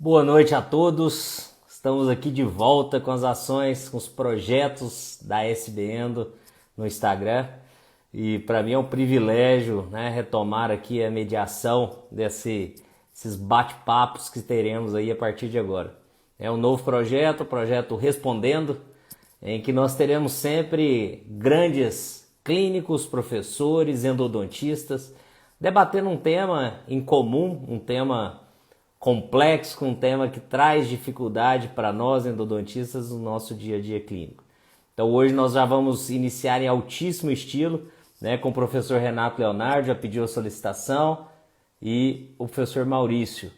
Boa noite a todos. Estamos aqui de volta com as ações, com os projetos da SB Endo no Instagram. E para mim é um privilégio, né, retomar aqui a mediação desses bate-papos que teremos aí a partir de agora. É um novo projeto, o projeto Respondendo, em que nós teremos sempre grandes clínicos, professores, endodontistas, debatendo um tema em comum, um tema complexo, um tema que traz dificuldade para nós endodontistas no nosso dia a dia clínico. Então hoje nós já vamos iniciar em altíssimo estilo, né, com o professor Renato Leonardo, já pediu a solicitação, e o professor Maurício.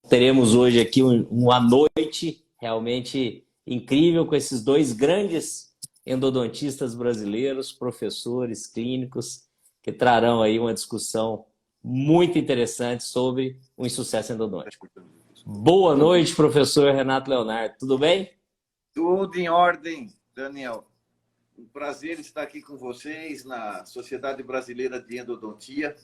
Teremos hoje aqui uma noite realmente incrível com esses dois grandes endodontistas brasileiros, professores clínicos, que trarão aí uma discussão muito interessante sobre o insucesso endodôntico. Boa noite, professor Renato Leonardo. Tudo bem? Tudo em ordem, Daniel. Um prazer estar aqui com vocês na Sociedade Brasileira de Endodontia.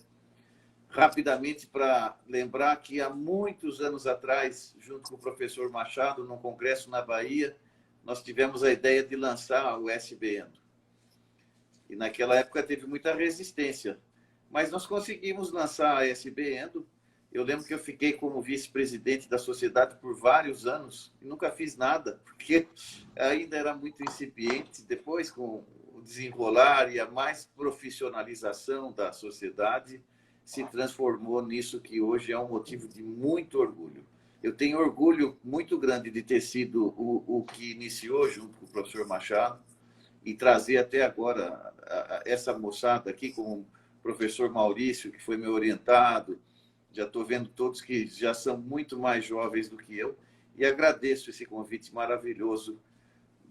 Rapidamente, para lembrar que há muitos anos atrás, junto com o professor Machado, num congresso na Bahia, nós tivemos a ideia de lançar o SB Endo. E naquela época teve muita resistência, mas nós conseguimos lançar a SB Endo. Eu lembro que eu fiquei como vice-presidente da sociedade por vários anos e nunca fiz nada, porque ainda era muito incipiente. Depois, com o desenrolar e a mais profissionalização da sociedade, se transformou nisso que hoje é um motivo de muito orgulho. Eu tenho orgulho muito grande de ter sido o que iniciou junto com o professor Machado e trazer até agora essa moçada aqui com o professor Maurício, que foi meu orientado. Já estou vendo todos que já são muito mais jovens do que eu e agradeço esse convite maravilhoso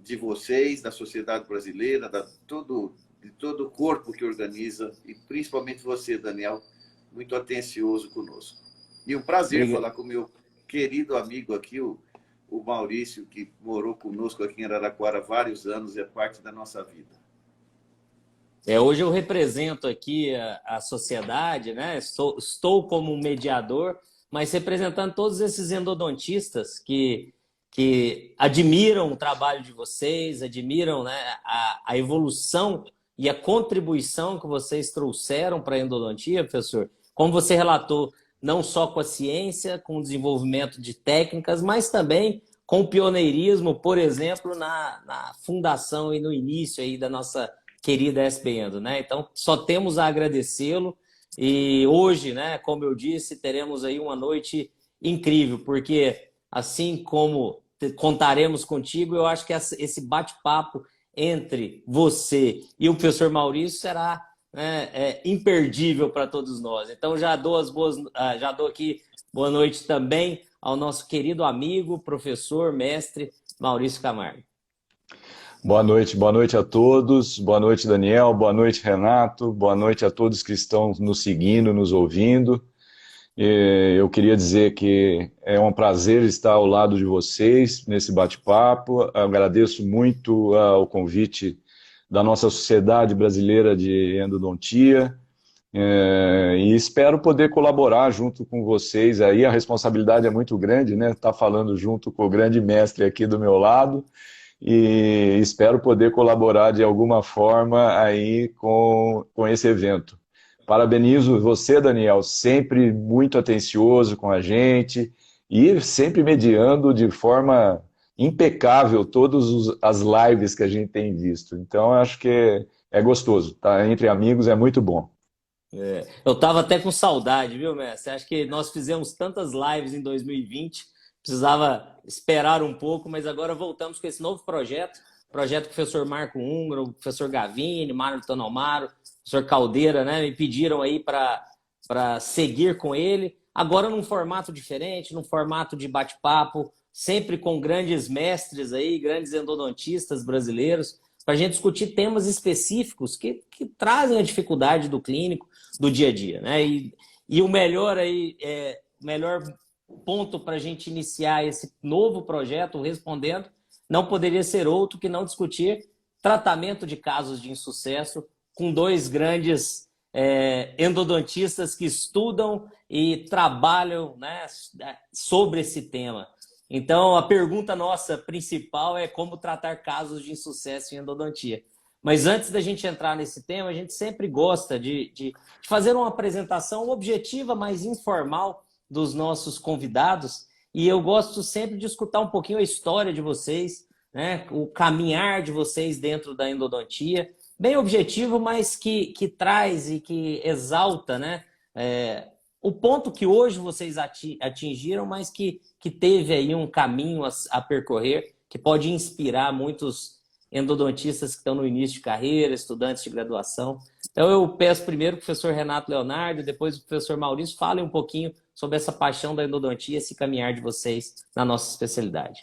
de vocês, da sociedade brasileira, de todo o corpo que organiza e principalmente você, Daniel, muito atencioso conosco. E um prazer falar com o meu querido amigo aqui, o Maurício, que morou conosco aqui em Araraquara há vários anos e é parte da nossa vida. Hoje eu represento aqui a sociedade, né? Estou como um mediador, mas representando todos esses endodontistas que admiram o trabalho de vocês, admiram, né, a evolução e a contribuição que vocês trouxeram para a endodontia, professor. Como você relatou, não só com a ciência, com o desenvolvimento de técnicas, mas também com o pioneirismo, por exemplo, na fundação e no início aí da nossa querida SB Endo, né? Então, só temos a agradecê-lo e hoje, né, como eu disse, teremos aí uma noite incrível, porque assim como contaremos contigo, eu acho que esse bate-papo entre você e o professor Maurício será, né, imperdível para todos nós. Então, já dou aqui boa noite também ao nosso querido amigo, professor, mestre Maurício Camargo. Boa noite a todos. Boa noite, Daniel. Boa noite, Renato. Boa noite a todos que estão nos seguindo, nos ouvindo. Eu queria dizer que é um prazer estar ao lado de vocês nesse bate-papo. Agradeço muito o convite da nossa Sociedade Brasileira de Endodontia e espero poder colaborar junto com vocês. Aí a responsabilidade é muito grande, né? Estar falando junto com o grande mestre aqui do meu lado. E espero poder colaborar de alguma forma aí com esse evento. Parabenizo você, Daniel, sempre muito atencioso com a gente e sempre mediando de forma impecável todas as lives que a gente tem visto. Então, acho que é gostoso, tá? Entre amigos é muito bom. Eu estava até com saudade, viu, mestre? Acho que nós fizemos tantas lives em 2020, precisava esperar um pouco, mas agora voltamos com esse novo projeto do professor Marco Ungro, o professor Gavini, Mário Tonomaro, professor Caldeira, né? Me pediram aí para seguir com ele, agora num formato diferente, num formato de bate-papo, sempre com grandes mestres aí, grandes endodontistas brasileiros, para a gente discutir temas específicos que trazem a dificuldade do clínico, do dia a dia, né? E o melhor aí, melhor ponto para a gente iniciar esse novo projeto, Respondendo, não poderia ser outro que não discutir tratamento de casos de insucesso com dois grandes endodontistas que estudam e trabalham, né, sobre esse tema. Então, a pergunta nossa principal é como tratar casos de insucesso em endodontia. Mas antes da gente entrar nesse tema, a gente sempre gosta de fazer uma apresentação objetiva, mas informal dos nossos convidados. E eu gosto sempre de escutar um pouquinho a história de vocês, né? O caminhar de vocês dentro da endodontia. Bem objetivo, mas que traz e que exalta, né? O ponto que hoje vocês atingiram, mas que teve aí um caminho a percorrer, que pode inspirar muitos endodontistas que estão no início de carreira, estudantes de graduação. Então eu peço primeiro o professor Renato Leonardo, depois o professor Maurício, falem um pouquinho sobre essa paixão da endodontia, esse caminhar de vocês na nossa especialidade.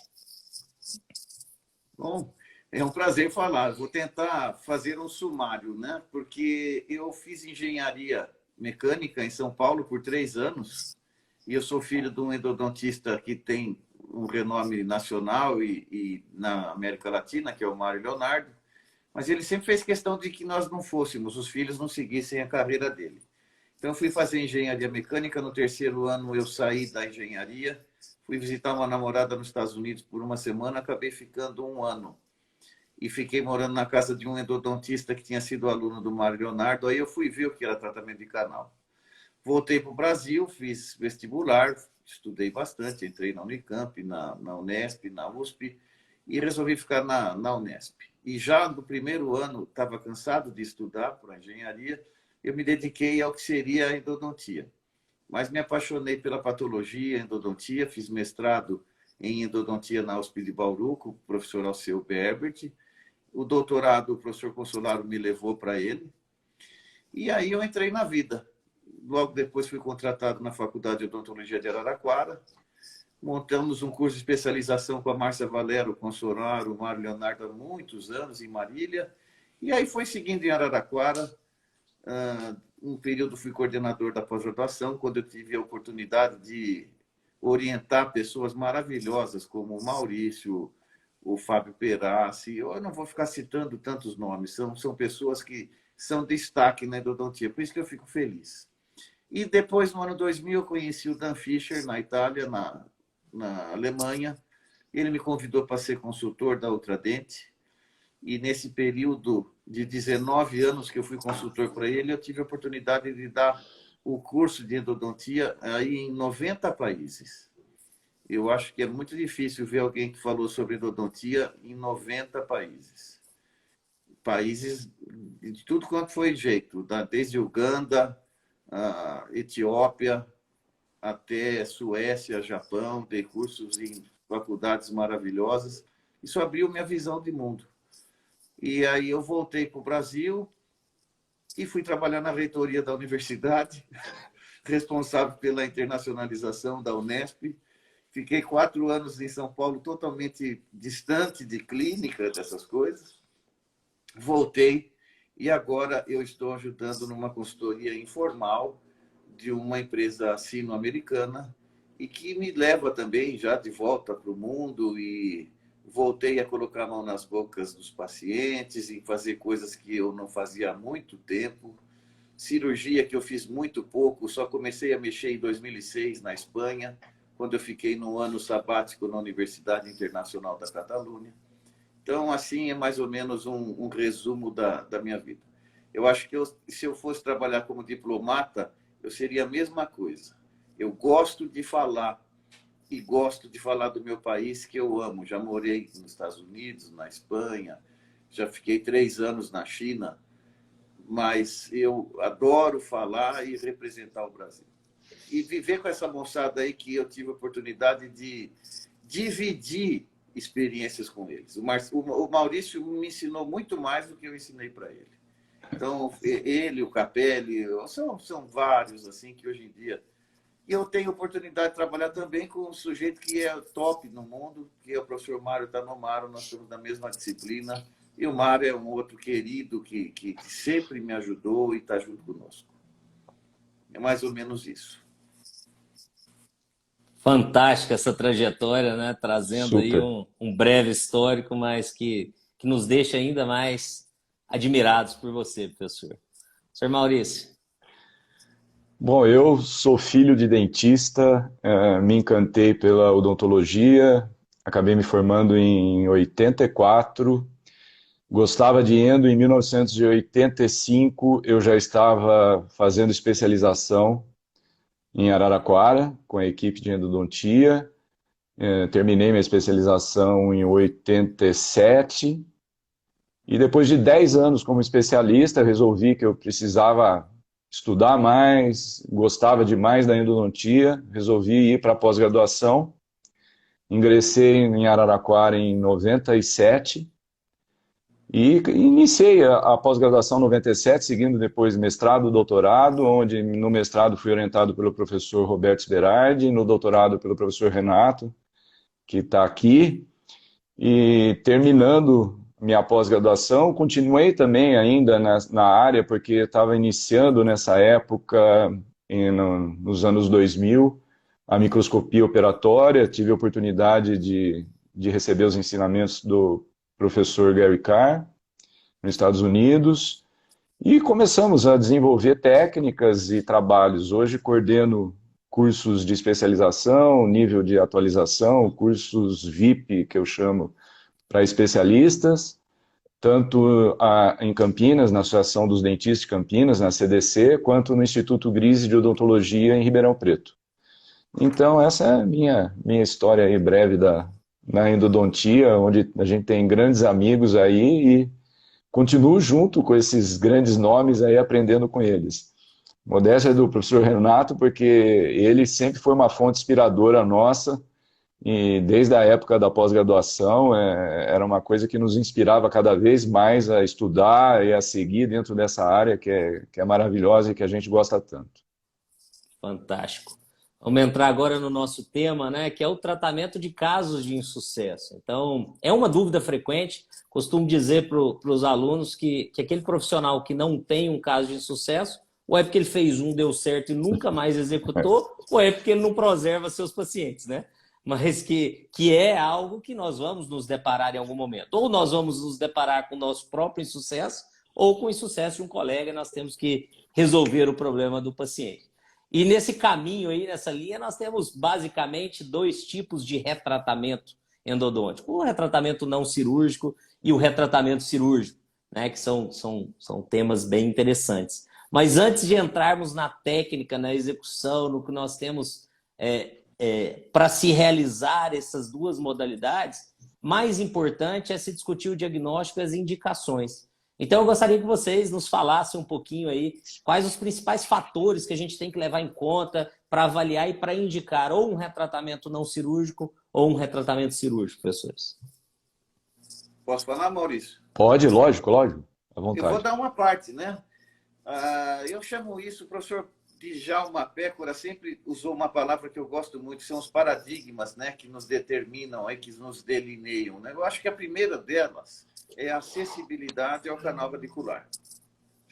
Bom, é um prazer falar. Vou tentar fazer um sumário, né? Porque eu fiz engenharia mecânica em São Paulo por 3 anos e eu sou filho de um endodontista que tem um renome nacional e na América Latina, que é o Mário Leonardo, mas ele sempre fez questão de que nós não fôssemos, os filhos não seguissem a carreira dele. Então, eu fui fazer engenharia mecânica. No 3º ano, eu saí da engenharia, fui visitar uma namorada nos Estados Unidos por uma semana, acabei ficando 1 ano. E fiquei morando na casa de um endodontista que tinha sido aluno do Mário Leonardo. Aí eu fui ver o que era tratamento de canal. Voltei para o Brasil, fiz vestibular, estudei bastante, entrei na Unicamp, na Unesp, na USP, e resolvi ficar na Unesp. E já no 1º ano, estava cansado de estudar para engenharia, eu me dediquei ao que seria a endodontia. Mas me apaixonei pela patologia, endodontia, fiz mestrado em endodontia na USP de Bauru, com o professor Alceu Berbert. O doutorado, o professor Consolaro me levou para ele. E aí eu entrei na vida. Logo depois fui contratado na Faculdade de Odontologia de Araraquara. Montamos um curso de especialização com a Márcia Valero, o Consolaro, o Mário Leonardo há muitos anos em Marília. E aí foi seguindo em Araraquara. Um período fui coordenador da pós-graduação, quando eu tive a oportunidade de orientar pessoas maravilhosas como o Maurício, o Fábio Perassi. Eu não vou ficar citando tantos nomes, são pessoas que são destaque na endodontia, por isso que eu fico feliz. E depois, no ano 2000, eu conheci o Dan Fischer, na Itália, na Alemanha. Ele me convidou para ser consultor da Ultradente. E nesse período de 19 anos que eu fui consultor para ele, eu tive a oportunidade de dar o curso de endodontia aí em 90 países. Eu acho que é muito difícil ver alguém que falou sobre endodontia em 90 países. Países de tudo quanto foi jeito, desde Uganda, Etiópia, até Suécia, Japão. Dei cursos em faculdades maravilhosas. Isso abriu minha visão de mundo. E aí eu voltei para o Brasil e fui trabalhar na reitoria da universidade, responsável pela internacionalização da Unesp. Fiquei 4 anos em São Paulo, totalmente distante de clínica, dessas coisas. Voltei e agora eu estou ajudando numa consultoria informal de uma empresa sino-americana e que me leva também já de volta para o mundo, e voltei a colocar a mão nas bocas dos pacientes e fazer coisas que eu não fazia há muito tempo. Cirurgia que eu fiz muito pouco, só comecei a mexer em 2006 na Espanha, quando eu fiquei num ano sabático na Universidade Internacional da Catalunha. Então, assim, é mais ou menos um resumo da minha vida. Eu acho que se eu fosse trabalhar como diplomata, eu seria a mesma coisa. Eu gosto de falar, e gosto de falar do meu país, que eu amo. Já morei nos Estados Unidos, na Espanha, já fiquei 3 anos na China, mas eu adoro falar e representar o Brasil. E viver com essa moçada aí que eu tive a oportunidade de dividir experiências com eles. O Maurício me ensinou muito mais do que eu ensinei para ele. Então, ele, o Capelli, são vários assim que hoje em dia... E eu tenho a oportunidade de trabalhar também com um sujeito que é top no mundo, que é o professor Mário Tanomaro. Nós estamos na mesma disciplina. E o Mário é um outro querido que sempre me ajudou e está junto conosco. É mais ou menos isso. Fantástica essa trajetória, né? Trazendo aí um breve histórico, mas que nos deixa ainda mais admirados por você, professor. Senhor Maurício. Bom, eu sou filho de dentista, me encantei pela odontologia, acabei me formando em 84, gostava de endo. Em 1985 eu já estava fazendo especialização em Araraquara com a equipe de endodontia. Terminei minha especialização em 87 e depois de 10 anos como especialista, resolvi que eu precisava estudar mais, gostava demais da endodontia, resolvi ir para a pós-graduação. Ingressei em Araraquara em 97 e iniciei a pós-graduação em 97, seguindo depois mestrado, doutorado, onde no mestrado fui orientado pelo professor Roberto Sberardi, no doutorado pelo professor Renato, que está aqui, e terminando minha pós-graduação, continuei também ainda na área, porque estava iniciando nessa época, nos anos 2000, a microscopia operatória. Tive a oportunidade de receber os ensinamentos do professor Gary Carr, nos Estados Unidos, e começamos a desenvolver técnicas e trabalhos. Hoje coordeno cursos de especialização, nível de atualização, cursos VIP, que eu chamo, para especialistas, tanto em Campinas, na Associação dos Dentistas de Campinas, na CDC, quanto no Instituto Grise de Odontologia, em Ribeirão Preto. Então, essa é a minha história aí breve na endodontia, onde a gente tem grandes amigos aí e continuo junto com esses grandes nomes aí, aprendendo com eles. Modéstia é do professor Renato, porque ele sempre foi uma fonte inspiradora nossa, e desde a época da pós-graduação era uma coisa que nos inspirava cada vez mais a estudar e a seguir dentro dessa área que é maravilhosa e que a gente gosta tanto. Fantástico. Vamos entrar agora no nosso tema, né, que é o tratamento de casos de insucesso. Então, é uma dúvida frequente. Costumo dizer para os alunos que aquele profissional que não tem um caso de insucesso, ou é porque ele fez um, deu certo e nunca mais executou, ou é porque ele não preserva seus pacientes, né? Mas que é algo que nós vamos nos deparar em algum momento. Ou nós vamos nos deparar com o nosso próprio insucesso, ou com o insucesso de um colega, e nós temos que resolver o problema do paciente. E nesse caminho aí, nessa linha, nós temos basicamente dois tipos de retratamento endodôntico. O retratamento não cirúrgico e o retratamento cirúrgico, né, que são temas bem interessantes. Mas antes de entrarmos na técnica, na execução, no que nós temos para se realizar essas duas modalidades, mais importante é se discutir o diagnóstico e as indicações. Então, eu gostaria que vocês nos falassem um pouquinho aí quais os principais fatores que a gente tem que levar em conta para avaliar e para indicar ou um retratamento não cirúrgico ou um retratamento cirúrgico, professores. Posso falar, Maurício? Pode, lógico, lógico, à vontade. Eu vou dar uma parte, né? Eu chamo isso, o professor Djalma Pécora sempre usou uma palavra que eu gosto muito, são os paradigmas, né, que nos determinam, que nos delineiam, né? Eu acho que a primeira delas é a acessibilidade ao canal radicular.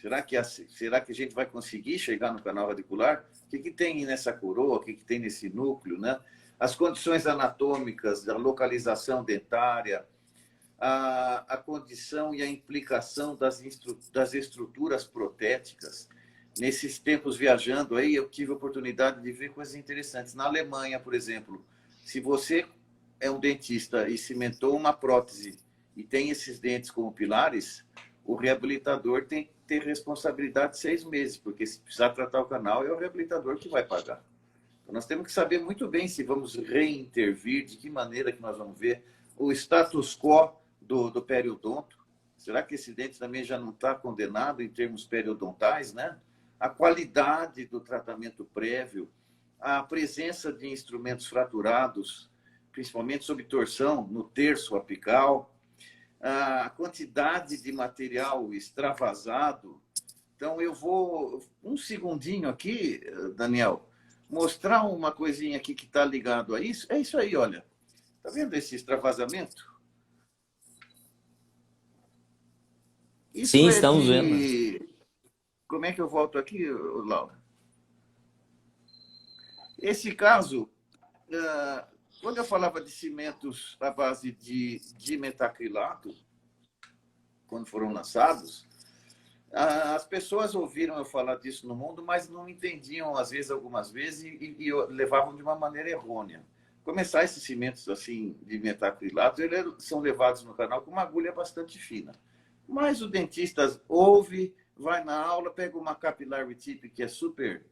Será que a gente vai conseguir chegar no canal radicular? O que tem nessa coroa? O que tem nesse núcleo, né? As condições anatômicas, a localização dentária, a condição e a implicação das estruturas protéticas. Nesses tempos viajando aí, eu tive a oportunidade de ver coisas interessantes. Na Alemanha, por exemplo, se você é um dentista e cimentou uma prótese e tem esses dentes como pilares, o reabilitador tem que ter responsabilidade de 6 meses, porque se precisar tratar o canal, é o reabilitador que vai pagar. Então, nós temos que saber muito bem se vamos reintervir, de que maneira que nós vamos ver o status quo do periodonto. Será que esse dente também já não está condenado em termos periodontais, né? A qualidade do tratamento prévio, a presença de instrumentos fraturados, principalmente sob torção, no terço apical, a quantidade de material extravasado. Então, eu vou, um segundinho aqui, Daniel, mostrar uma coisinha aqui que está ligado a isso. É isso aí, olha. Está vendo esse extravasamento? Isso Sim, estamos vendo. Como é que eu volto aqui, Laura? Esse caso, quando eu falava de cimentos à base de dimetacrilato, quando foram lançados, As pessoas ouviram eu falar disso no mundo, mas não entendiam, às vezes, algumas vezes, e levavam de uma maneira errônea. Começar esses cimentos assim de metacrilato, eles são levados no canal com uma agulha bastante fina. Mas o dentista ouve, vai na aula, pega uma capillary tip que é super,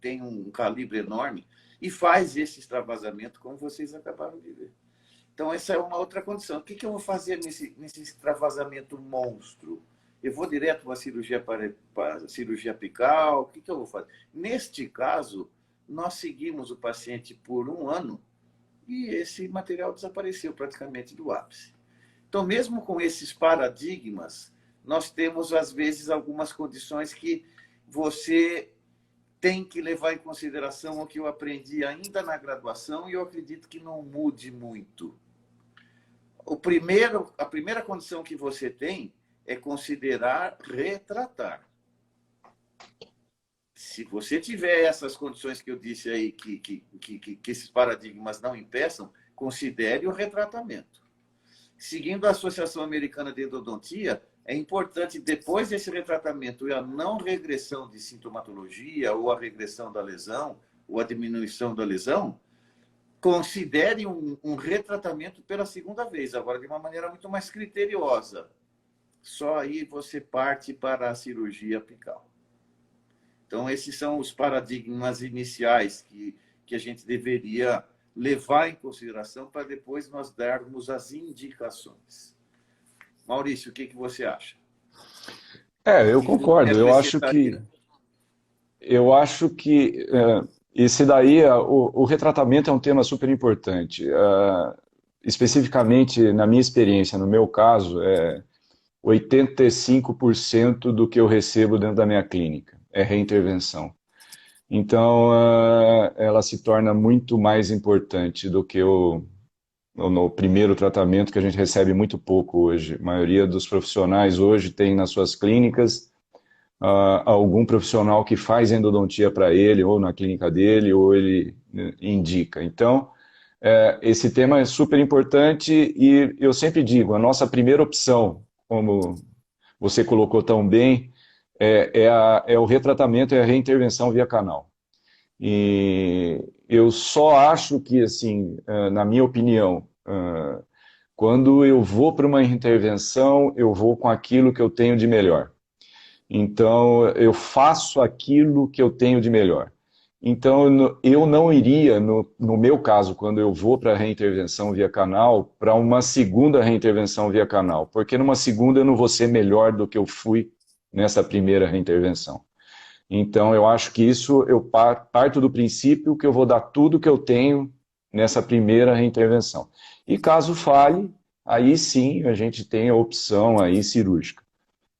tem um calibre enorme, e faz esse extravasamento, como vocês acabaram de ver. Então, essa é uma outra condição. O que eu vou fazer nesse extravasamento monstro? Eu vou direto para a cirurgia apical? O que eu vou fazer? Neste caso, nós seguimos o paciente por 1 ano e esse material desapareceu praticamente do ápice. Então, mesmo com esses paradigmas, nós temos, às vezes, algumas condições que você tem que levar em consideração o que eu aprendi ainda na graduação e eu acredito que não mude muito. A primeira condição que você tem é considerar retratar. Se você tiver essas condições que eu disse aí, que esses paradigmas não impeçam, considere o retratamento. Seguindo a Associação Americana de Endodontia, é importante, depois desse retratamento e a não regressão de sintomatologia, ou a regressão da lesão, ou a diminuição da lesão, considere um retratamento pela segunda vez, agora de uma maneira muito mais criteriosa. Só aí você parte para a cirurgia apical. Então, esses são os paradigmas iniciais que a gente deveria levar em consideração para depois nós darmos as indicações. Maurício, o que você acha? Eu concordo. Eu acho que esse daí, o retratamento é um tema super importante. Especificamente, na minha experiência, no meu caso, 85% do que eu recebo dentro da minha clínica é reintervenção. Então, ela se torna muito mais importante do que no primeiro tratamento, que a gente recebe muito pouco hoje. A maioria dos profissionais hoje tem nas suas clínicas algum profissional que faz endodontia para ele, ou na clínica dele, ou ele indica. Então, esse tema é super importante e eu sempre digo, a nossa primeira opção, como você colocou tão bem, é o retratamento e a reintervenção via canal. E eu só acho que, assim, na minha opinião, quando eu vou para uma intervenção, eu vou com aquilo que eu tenho de melhor. Então, eu faço aquilo que eu tenho de melhor. Então, eu não iria, no meu caso, quando eu vou para a reintervenção via canal, para uma segunda reintervenção via canal, porque numa segunda eu não vou ser melhor do que eu fui nessa primeira reintervenção. Então, eu acho que isso, eu parto do princípio que eu vou dar tudo que eu tenho nessa primeira reintervenção. E caso falhe, aí sim a gente tem a opção aí cirúrgica.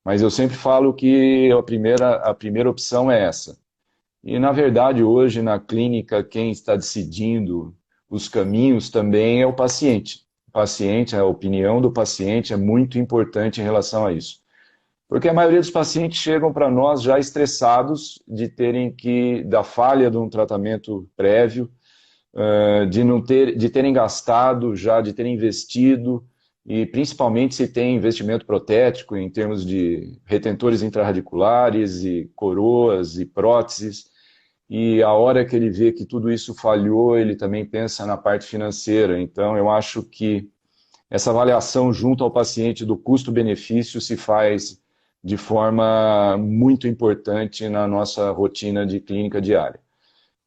Mas eu sempre falo que a primeira opção é essa. E, na verdade, hoje, na clínica, quem está decidindo os caminhos também é o paciente. O paciente, a opinião do paciente é muito importante em relação a isso. Porque a maioria dos pacientes chegam para nós já estressados da falha de um tratamento prévio, de terem gastado já, de terem investido, e principalmente se tem investimento protético em termos de retentores intrarradiculares e coroas e próteses, e a hora que ele vê que tudo isso falhou, ele também pensa na parte financeira. Então, eu acho que essa avaliação junto ao paciente do custo-benefício se faz de forma muito importante na nossa rotina de clínica diária.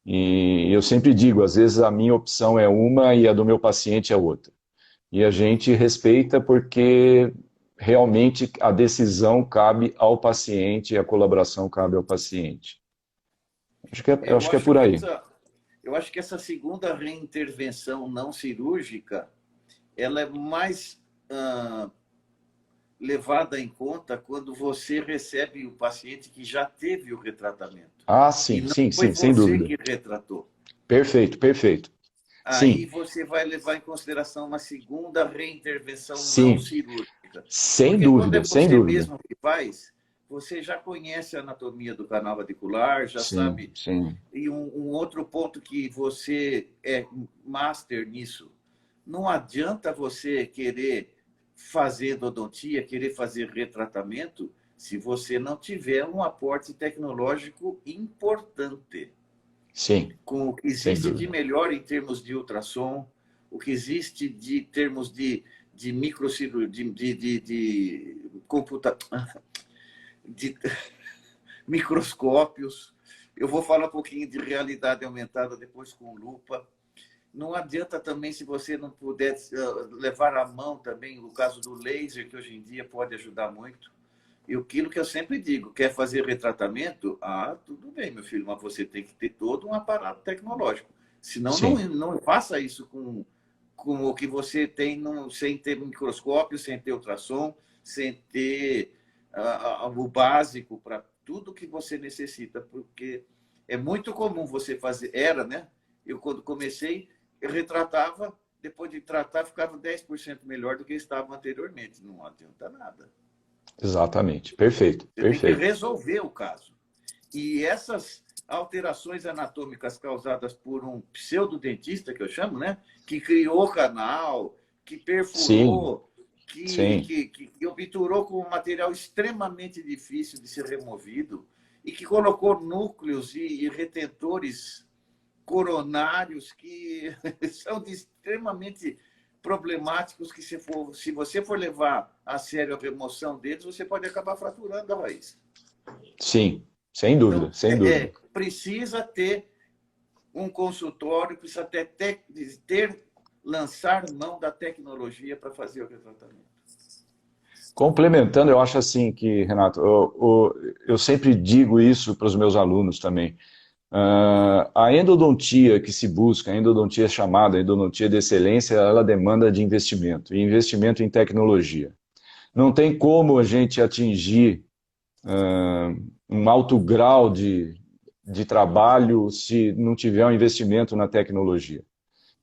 E eu sempre digo, às vezes a minha opção é uma e a do meu paciente é outra. E a gente respeita porque realmente a decisão cabe ao paciente e a colaboração cabe ao paciente. Eu acho que é por aí. Eu acho que essa segunda reintervenção não cirúrgica, ela é mais levada em conta quando você recebe o paciente que já teve o retratamento. Sim, foi sem dúvida. você que retratou. Perfeito. Aí você vai levar em consideração uma segunda reintervenção não cirúrgica. Sem dúvida. Mesmo que faz, você já conhece a anatomia do canal radicular, já sabe. Sim. E um outro ponto que você é master nisso, não adianta você querer fazer endodontia, querer fazer retratamento, se você não tiver um aporte tecnológico importante. Sim, Com o que sem existe de dúvida. melhor em termos de ultrassom, o que existe de termos de microcirurgia, de computa, de microscópios. Eu vou falar um pouquinho de realidade aumentada depois com lupa. Não adianta também, se você não puder levar à mão também, o caso do laser, que hoje em dia pode ajudar muito. E aquilo que eu sempre digo, quer fazer retratamento? Ah, tudo bem, meu filho, mas você tem que ter todo um aparato tecnológico. Senão, Sim, não faça isso com o que você tem sem ter microscópio, sem ter ultrassom, sem ter o básico para tudo que você necessita, porque é muito comum você fazer. Era, né? Eu, quando comecei, eu retratava, depois de tratar, ficava 10% melhor do que estava anteriormente. Não adianta nada. exatamente. Perfeito, Você tem que perfeito. resolver o caso. E essas alterações anatômicas causadas por um pseudodentista, que eu chamo, né? Que criou canal, que Sim, perfurou, sim, que obturou com um material extremamente difícil de ser removido e que colocou núcleos e retentores coronários que são extremamente problemáticos, que se você for levar a sério a remoção deles, você pode acabar fraturando a raiz. sim, sem dúvida, Então, sem dúvida. precisa ter um consultório, precisa lançar mão da tecnologia para fazer o retratamento. Complementando, eu acho assim que, Renato, eu sempre digo isso para os meus alunos também. A endodontia que se busca, a endodontia chamada endodontia de excelência, ela demanda de investimento, e investimento em tecnologia. Não tem como a gente atingir um alto grau de trabalho se não tiver um investimento na tecnologia.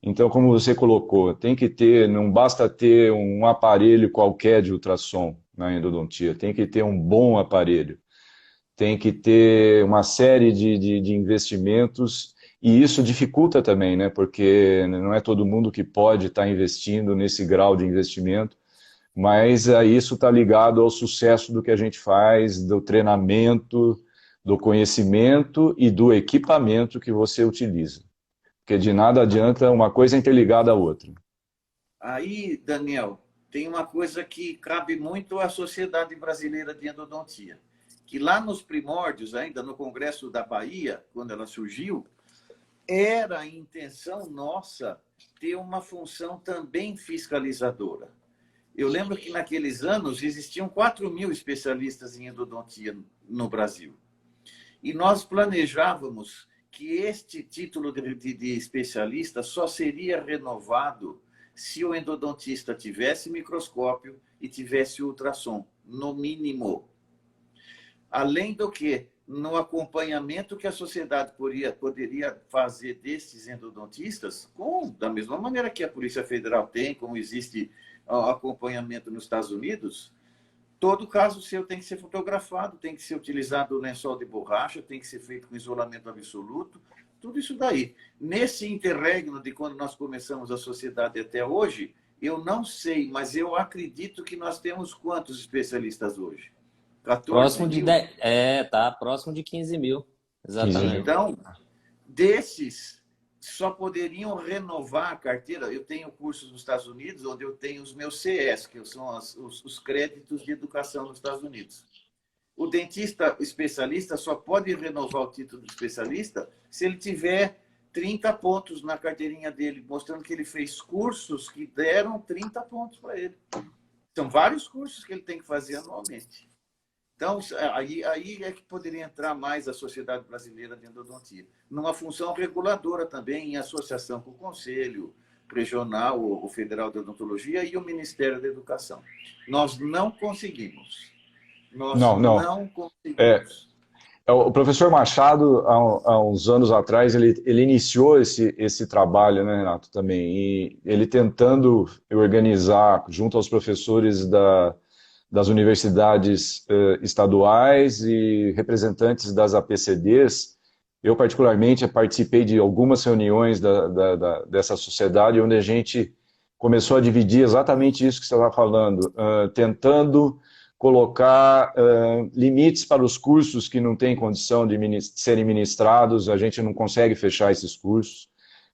Então, como você colocou, tem que ter, não basta ter um aparelho qualquer de ultrassom na endodontia, tem que ter um bom aparelho, tem que ter uma série de investimentos, e isso dificulta também, né? Porque não é todo mundo que pode estar investindo nesse grau de investimento, mas isso está ligado ao sucesso do que a gente faz, do treinamento, do conhecimento e do equipamento que você utiliza. Porque de nada adianta uma coisa interligada à outra. Aí, Daniel, tem uma coisa que cabe muito à Sociedade Brasileira de Endodontia, que lá nos primórdios, ainda no Congresso da Bahia, quando ela surgiu, era a intenção nossa ter uma função também fiscalizadora. Eu lembro que naqueles anos existiam 4.000 especialistas em endodontia no Brasil. E nós planejávamos que este título de especialista só seria renovado se o endodontista tivesse microscópio e tivesse ultrassom, no mínimo. Além do que, no acompanhamento que a sociedade poderia fazer desses endodontistas, da mesma maneira que a Polícia Federal tem, como existe acompanhamento nos Estados Unidos, todo caso seu tem que ser fotografado, tem que ser utilizado o lençol de borracha, tem que ser feito com isolamento absoluto, tudo isso daí. Nesse interregno de quando nós começamos a sociedade até hoje, eu não sei, mas eu acredito que nós temos quantos especialistas hoje? 14 Próximo de mil? 10, tá próximo de 15 mil, 15 exatamente. mil. Então, desses, só poderiam renovar a carteira. Eu tenho cursos nos Estados Unidos, onde eu tenho os meus CS, que são os créditos de educação nos Estados Unidos. O dentista especialista só pode renovar o título de especialista se ele tiver 30 pontos na carteirinha dele, mostrando que ele fez cursos que deram 30 pontos para ele. São vários cursos que ele tem que fazer anualmente. Então, aí é que poderia entrar mais a Sociedade Brasileira de Endodontia, numa função reguladora também, em associação com o Conselho Regional, o Federal de Odontologia e o Ministério da Educação. Nós não conseguimos. Nós Não, não. não É, conseguimos. o professor Machado, há uns anos atrás, ele iniciou esse trabalho, né, Renato, também, e ele tentando organizar, junto aos professores das universidades estaduais e representantes das APCDs, eu particularmente participei de algumas reuniões dessa sociedade, onde a gente começou a dividir exatamente isso que você estava falando, tentando colocar limites para os cursos que não têm condição de serem ministrados, a gente não consegue fechar esses cursos,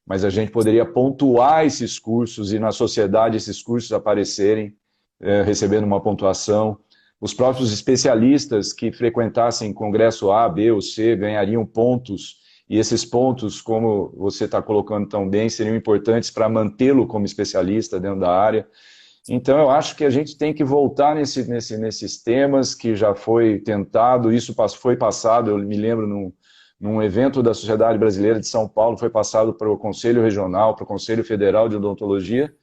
mas a gente poderia pontuar esses cursos e na sociedade esses cursos aparecerem, recebendo uma pontuação. Os próprios especialistas que frequentassem congresso A, B ou C ganhariam pontos, e esses pontos, como você está colocando tão bem, seriam importantes para mantê-lo como especialista dentro da área. Então, eu acho que a gente tem que voltar nesses temas que já foi tentado, isso foi passado, eu me lembro, num evento da Sociedade Brasileira de São Paulo, foi passado para o Conselho Regional, para o Conselho Federal de Odontologia,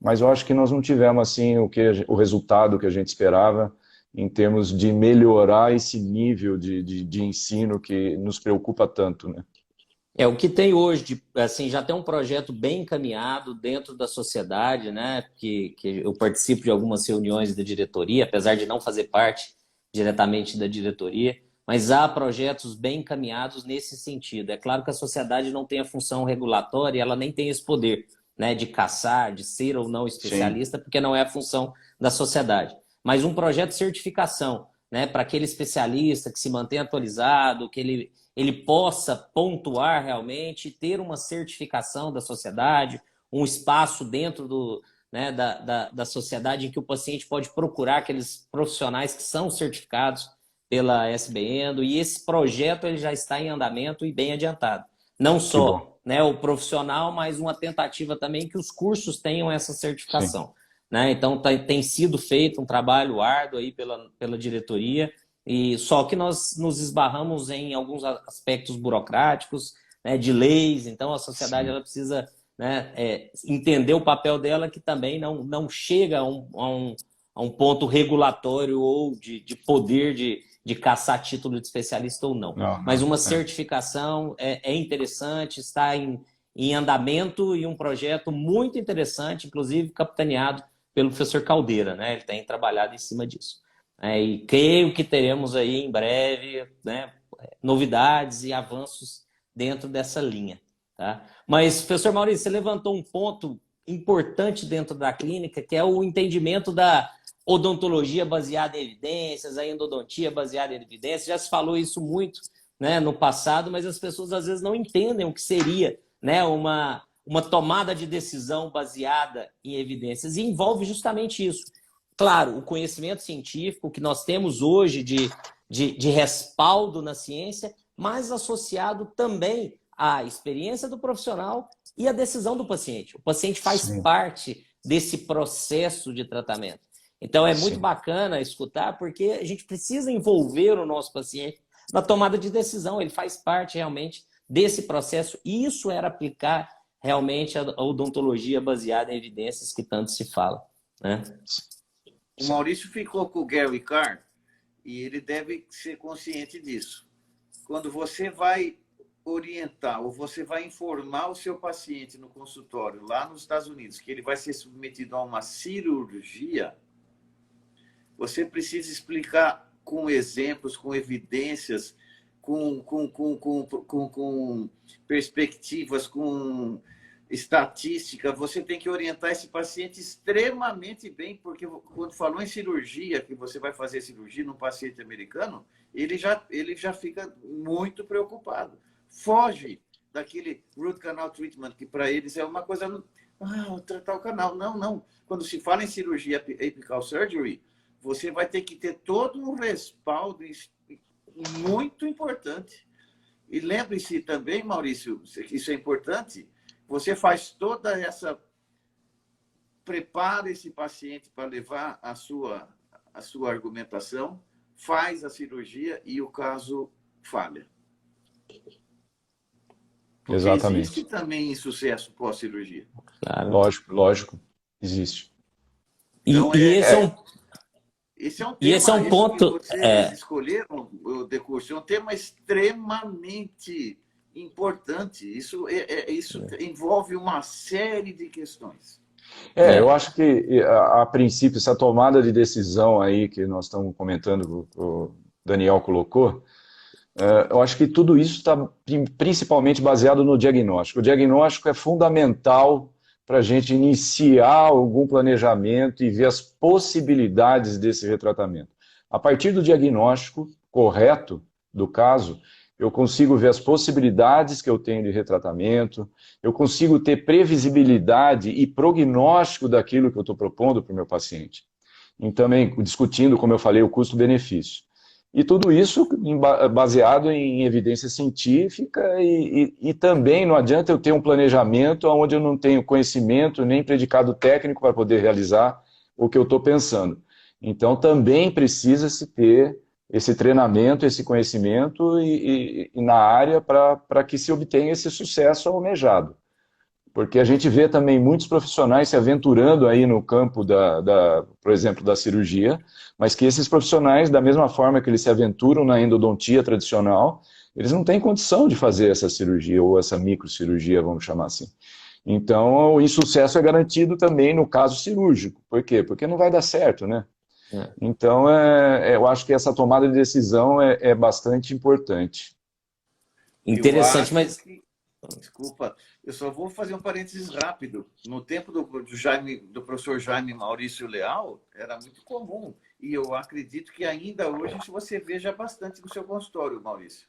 mas eu acho que nós não tivemos assim, o resultado que a gente esperava em termos de melhorar esse nível de ensino que nos preocupa tanto, né? O que tem hoje, assim, já tem um projeto bem encaminhado dentro da sociedade, né? Que eu participo de algumas reuniões da diretoria, apesar de não fazer parte diretamente da diretoria, mas há projetos bem encaminhados nesse sentido. É claro que a sociedade não tem a função regulatória, ela nem tem esse poder, né, de caçar, de ser ou não especialista, Sim. porque não é a função da sociedade. Mas um projeto de certificação, né, para aquele especialista que se mantém atualizado, que ele possa pontuar realmente, ter uma certificação da sociedade, um espaço dentro né, da sociedade em que o paciente pode procurar aqueles profissionais que são certificados pela SBEndo, e esse projeto ele já está em andamento e bem adiantado. Não só, né, o profissional, mas uma tentativa também que os cursos tenham essa certificação. Né? Então, tem sido feito um trabalho árduo aí pela diretoria, e só que nós nos esbarramos em alguns aspectos burocráticos, né, de leis. Então a sociedade ela precisa, né, entender o papel dela, que também não chega a um ponto regulatório ou de poder de caçar título de especialista ou não. Mas uma certificação é interessante, está em andamento, e um projeto muito interessante, inclusive capitaneado pelo professor Caldeira, né? Ele tem trabalhado em cima disso. E creio que teremos aí em breve, né, novidades e avanços dentro dessa linha. Tá? Mas, professor Maurício, você levantou um ponto importante dentro da clínica, que é o entendimento da odontologia baseada em evidências, a endodontia baseada em evidências. Já se falou isso muito, né, no passado, mas as pessoas às vezes não entendem o que seria, né, uma tomada de decisão baseada em evidências, e envolve justamente isso. Claro, o conhecimento científico que nós temos hoje de respaldo na ciência, mas associado também à experiência do profissional e à decisão do paciente. O paciente faz parte desse processo de tratamento. Então, é muito bacana escutar, porque a gente precisa envolver o nosso paciente na tomada de decisão. Ele faz parte realmente desse processo, e isso era aplicar realmente a odontologia baseada em evidências que tanto se fala, né? O Maurício ficou com o Gary Carr, e ele deve ser consciente disso. Quando você vai orientar ou você vai informar o seu paciente no consultório, lá nos Estados Unidos, que ele vai ser submetido a uma cirurgia, você precisa explicar com exemplos, com evidências, com perspectivas, com estatística. Você tem que orientar esse paciente extremamente bem, porque quando falou em cirurgia, que você vai fazer cirurgia num paciente americano, ele já fica muito preocupado. Foge daquele root canal treatment, que para eles é uma coisa... tratar o canal. Não. Quando se fala em cirurgia apical surgery, você vai ter que ter todo um respaldo muito importante. E lembre-se também, Maurício, isso é importante, você faz toda essa... Prepara esse paciente para levar a sua argumentação, faz a cirurgia e o caso falha. Porque Exatamente. existe também insucesso pós-cirurgia. Claro. Lógico, existe. Então, esse é um ponto... que vocês escolheram, o decurso, é um tema extremamente importante. Isso envolve uma série de questões. Eu acho que, a princípio, essa tomada de decisão aí que nós estamos comentando, o Daniel colocou, eu acho que tudo isso está principalmente baseado no diagnóstico. O diagnóstico é fundamental para a gente iniciar algum planejamento e ver as possibilidades desse retratamento. A partir do diagnóstico correto do caso, eu consigo ver as possibilidades que eu tenho de retratamento, eu consigo ter previsibilidade e prognóstico daquilo que eu estou propondo para o meu paciente. E também discutindo, como eu falei, o custo-benefício. E tudo isso baseado em evidência científica e também não adianta eu ter um planejamento onde eu não tenho conhecimento nem predicado técnico para poder realizar o que eu estou pensando. Então também precisa-se ter esse treinamento, esse conhecimento e na área para que se obtenha esse sucesso almejado. Porque a gente vê também muitos profissionais se aventurando aí no campo, por exemplo, da cirurgia, mas que esses profissionais, da mesma forma que eles se aventuram na endodontia tradicional, eles não têm condição de fazer essa cirurgia ou essa microcirurgia, vamos chamar assim. Então, o insucesso é garantido também no caso cirúrgico. Por quê? Porque não vai dar certo, né? Então, eu acho que essa tomada de decisão é bastante importante. Interessante, mas... Desculpa, eu só vou fazer um parênteses rápido. No tempo do professor Jaime Maurício Leal, era muito comum. E eu acredito que ainda hoje você veja bastante no seu consultório, Maurício.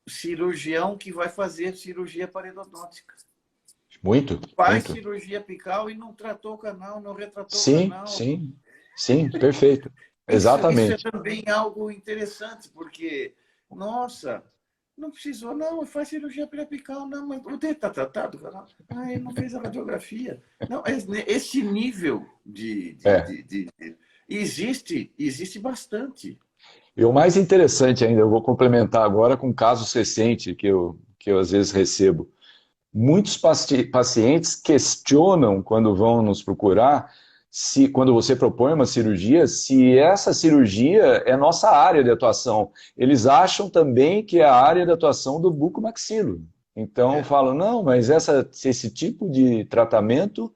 Cirurgião que vai fazer cirurgia parodontística. Muito. Faz muito. cirurgia apical e não tratou o canal, não retratou o canal. Sim, perfeito. Exatamente. Isso é também algo interessante, porque, nossa... Não precisou, não, faz cirurgia periapical, não, mas o dente está tratado, cara. Ah, ele não fez a radiografia. Não, esse nível existe bastante. E o mais interessante ainda, eu vou complementar agora com casos recentes que eu às vezes recebo. Muitos pacientes questionam quando vão nos procurar, quando você propõe uma cirurgia, se essa cirurgia é nossa área de atuação. Eles acham também que é a área de atuação do bucomaxilo. Então falam, não, mas esse tipo de tratamento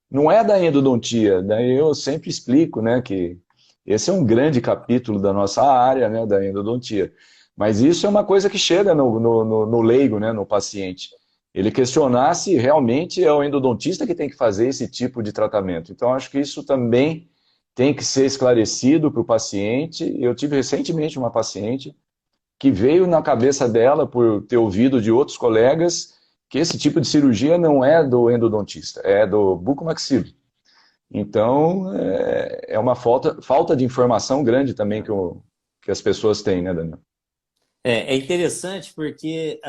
não é da endodontia. Daí eu sempre explico, né, que esse é um grande capítulo da nossa área, né, da endodontia. Mas isso é uma coisa que chega no leigo, né, no paciente. Ele questionar se realmente é o endodontista que tem que fazer esse tipo de tratamento. Então, acho que isso também tem que ser esclarecido para o paciente. Eu tive recentemente uma paciente que veio na cabeça dela, por ter ouvido de outros colegas, que esse tipo de cirurgia não é do endodontista, é do bucomaxilo. Então, é uma falta de informação grande também que as pessoas têm, né, Daniel? É interessante porque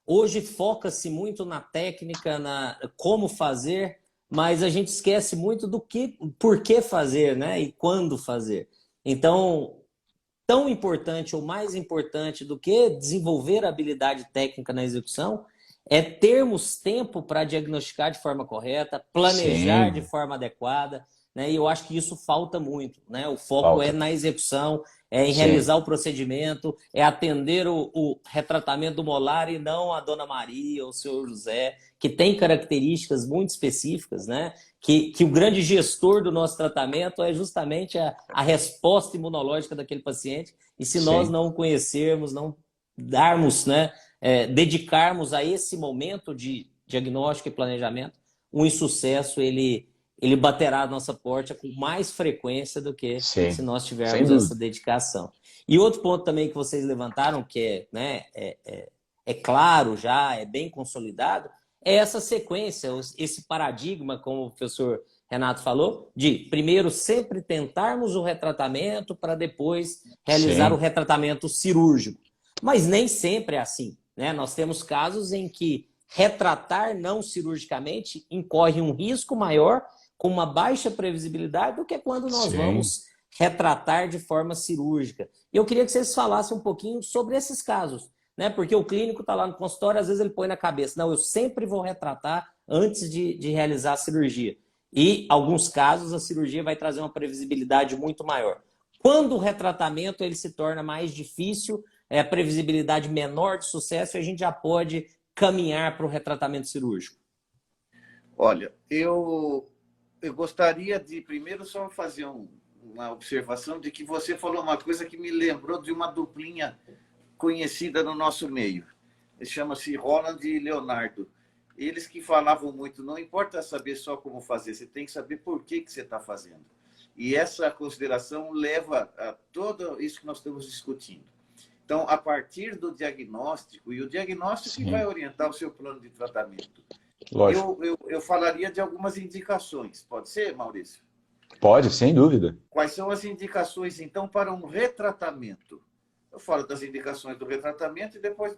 hoje foca-se muito na técnica, na como fazer, mas a gente esquece muito por que fazer, né? E quando fazer. Então, tão importante ou mais importante do que desenvolver a habilidade técnica na execução é termos tempo para diagnosticar de forma correta, planejar de forma adequada, né? E eu acho que isso falta muito, né? O foco é na execução, é em realizar o procedimento, é atender o retratamento do molar e não a Dona Maria ou o senhor José, que tem características muito específicas, né? Que o grande gestor do nosso tratamento é justamente a resposta imunológica daquele paciente. E se nós não conhecermos, não darmos, né, dedicarmos a esse momento de diagnóstico e planejamento, o insucesso ele baterá a nossa porta com mais frequência do que se nós tivermos essa dedicação. E outro ponto também que vocês levantaram, que é claro já, é bem consolidado, é essa sequência, esse paradigma, como o professor Renato falou, de primeiro sempre tentarmos o retratamento para depois realizar o retratamento cirúrgico. Mas nem sempre é assim, né? Nós temos casos em que retratar não cirurgicamente incorre um risco maior com uma baixa previsibilidade do que quando nós vamos retratar de forma cirúrgica. E eu queria que vocês falassem um pouquinho sobre esses casos, né? Porque o clínico está lá no consultório, às vezes ele põe na cabeça, não, eu sempre vou retratar antes de realizar a cirurgia. E, em alguns casos, a cirurgia vai trazer uma previsibilidade muito maior. Quando o retratamento ele se torna mais difícil, a previsibilidade menor de sucesso, a gente já pode caminhar para o retratamento cirúrgico. Olha, eu gostaria de primeiro só fazer uma observação de que você falou uma coisa que me lembrou de uma duplinha conhecida no nosso meio. Chama-se Roland e Leonardo. Eles que falavam muito, não importa saber só como fazer, você tem que saber por que você está fazendo. E essa consideração leva a tudo isso que nós estamos discutindo. Então, a partir do diagnóstico, e o diagnóstico que vai orientar o seu plano de tratamento, eu falaria de algumas indicações. Pode ser, Maurício? Pode, sem dúvida. Quais são as indicações, então, para um retratamento? Eu falo das indicações do retratamento e depois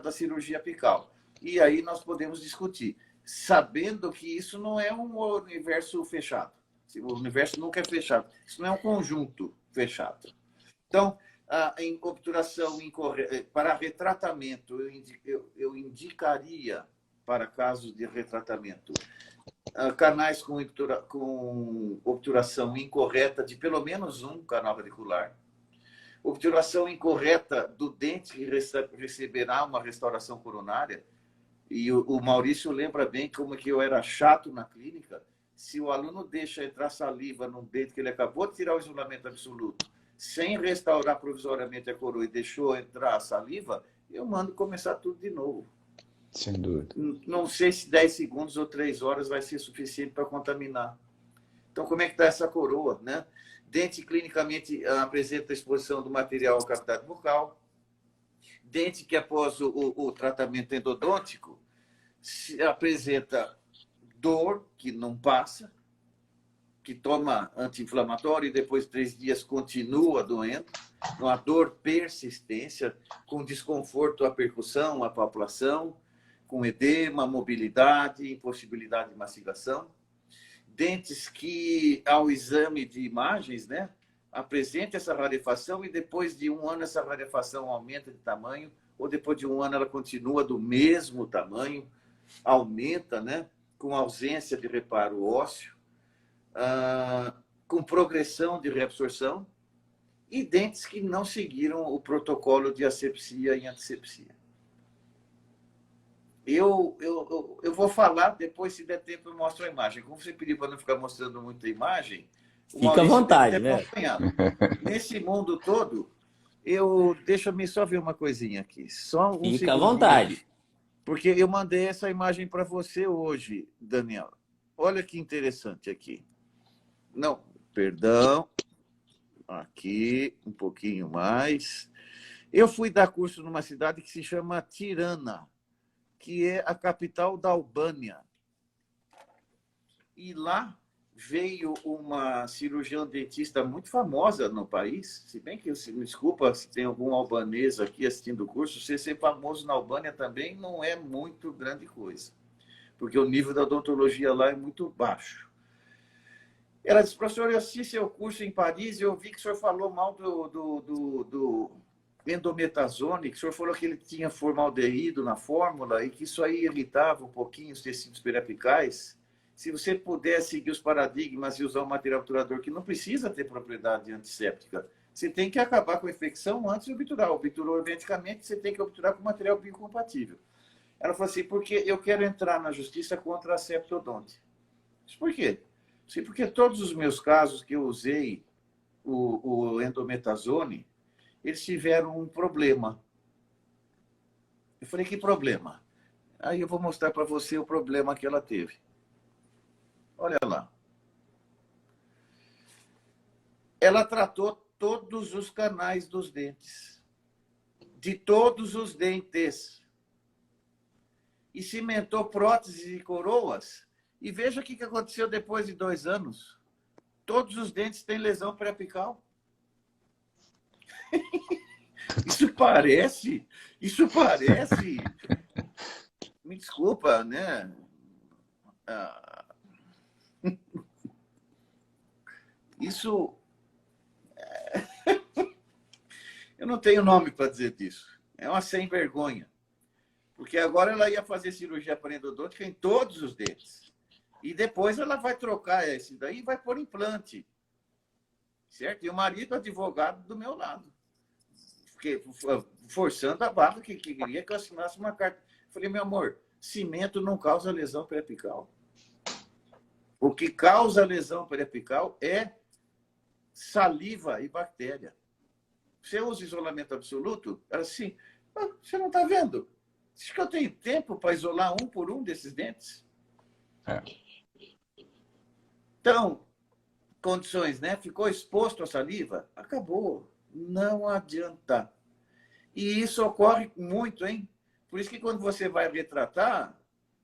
da cirurgia apical. E aí nós podemos discutir, sabendo que isso não é um universo fechado. O universo nunca é fechado. Isso não é um conjunto fechado. Então, em obturação incorreta, para retratamento, eu indicaria, para casos de retratamento, canais com obturação incorreta de pelo menos um canal radicular, obturação incorreta do dente que receberá uma restauração coronária. E o Maurício lembra bem como que eu era chato na clínica. Se o aluno deixa entrar saliva num dente que ele acabou de tirar o isolamento absoluto, sem restaurar provisoriamente a coroa e deixou entrar a saliva, eu mando começar tudo de novo. Sem dúvida. Não sei se 10 segundos ou 3 horas vai ser suficiente para contaminar. Então, como é que está essa coroa, né? Dente clinicamente apresenta exposição do material à cavidade bucal. Dente que após o tratamento endodôntico se apresenta dor que não passa, que toma anti-inflamatório e depois de 3 dias continua doendo, uma dor persistência, com desconforto à percussão, à palpação, com edema, mobilidade, impossibilidade de mastigação. Dentes que, ao exame de imagens, né, apresenta essa rarefação e depois de 1 ano essa rarefação aumenta de tamanho, ou depois de 1 ano ela continua do mesmo tamanho, aumenta, né, com ausência de reparo ósseo, com progressão de reabsorção, e dentes que não seguiram o protocolo de asepsia e antisepsia. Eu vou falar, depois, se der tempo, eu mostro a imagem. Como você pediu para não ficar mostrando muita imagem, fica à vontade, né? Nesse mundo todo, deixa-me só ver uma coisinha aqui. Só um fica à vontade. Porque eu mandei essa imagem para você hoje, Daniel. Olha que interessante aqui. Não, perdão. Aqui, um pouquinho mais. Eu fui dar curso numa cidade que se chama Tirana, que é a capital da Albânia. E lá veio uma cirurgiã dentista muito famosa no país, se bem que, me desculpa se tem algum albanês aqui assistindo o curso, ser famoso na Albânia também não é muito grande coisa, porque o nível da odontologia lá é muito baixo. Ela disse, professor, eu assisti seu curso em Paris e eu vi que o senhor falou mal do endometazone, que o senhor falou que ele tinha formaldeído na fórmula e que isso aí irritava um pouquinho os tecidos periapicais. Se você puder seguir os paradigmas e usar um material obturador que não precisa ter propriedade antisséptica, você tem que acabar com a infecção antes de obturar. Obturou hermeticamente, você tem que obturar com material biocompatível. Ela falou assim, porque eu quero entrar na justiça contra a septodonte. Por quê? Sim, porque todos os meus casos que eu usei o endometazone, eles tiveram um problema. Eu falei, que problema? Aí eu vou mostrar para você o problema que ela teve. Olha lá. Ela tratou todos os canais dos dentes. De todos os dentes. E cimentou próteses e coroas. E veja o que aconteceu depois de 2 anos. Todos os dentes têm lesão periapical. Isso parece... Me desculpa, né? Isso... Eu não tenho nome para dizer disso. É uma sem vergonha. Porque agora ela ia fazer cirurgia endodôntica em todos os dentes. E depois ela vai trocar esse daí e vai pôr implante. Certo? E o marido advogado do meu lado. Porque, forçando a barra que queria que eu assinasse uma carta. Eu falei, meu amor, cimento não causa lesão periapical. O que causa lesão periapical é saliva e bactéria. Você usa isolamento absoluto? Assim, você não está vendo? Acho que eu tenho tempo para isolar um por um desses dentes? É. Então, condições, né? Ficou exposto à saliva, acabou. Não adianta. E isso ocorre muito, hein? Por isso que quando você vai retratar,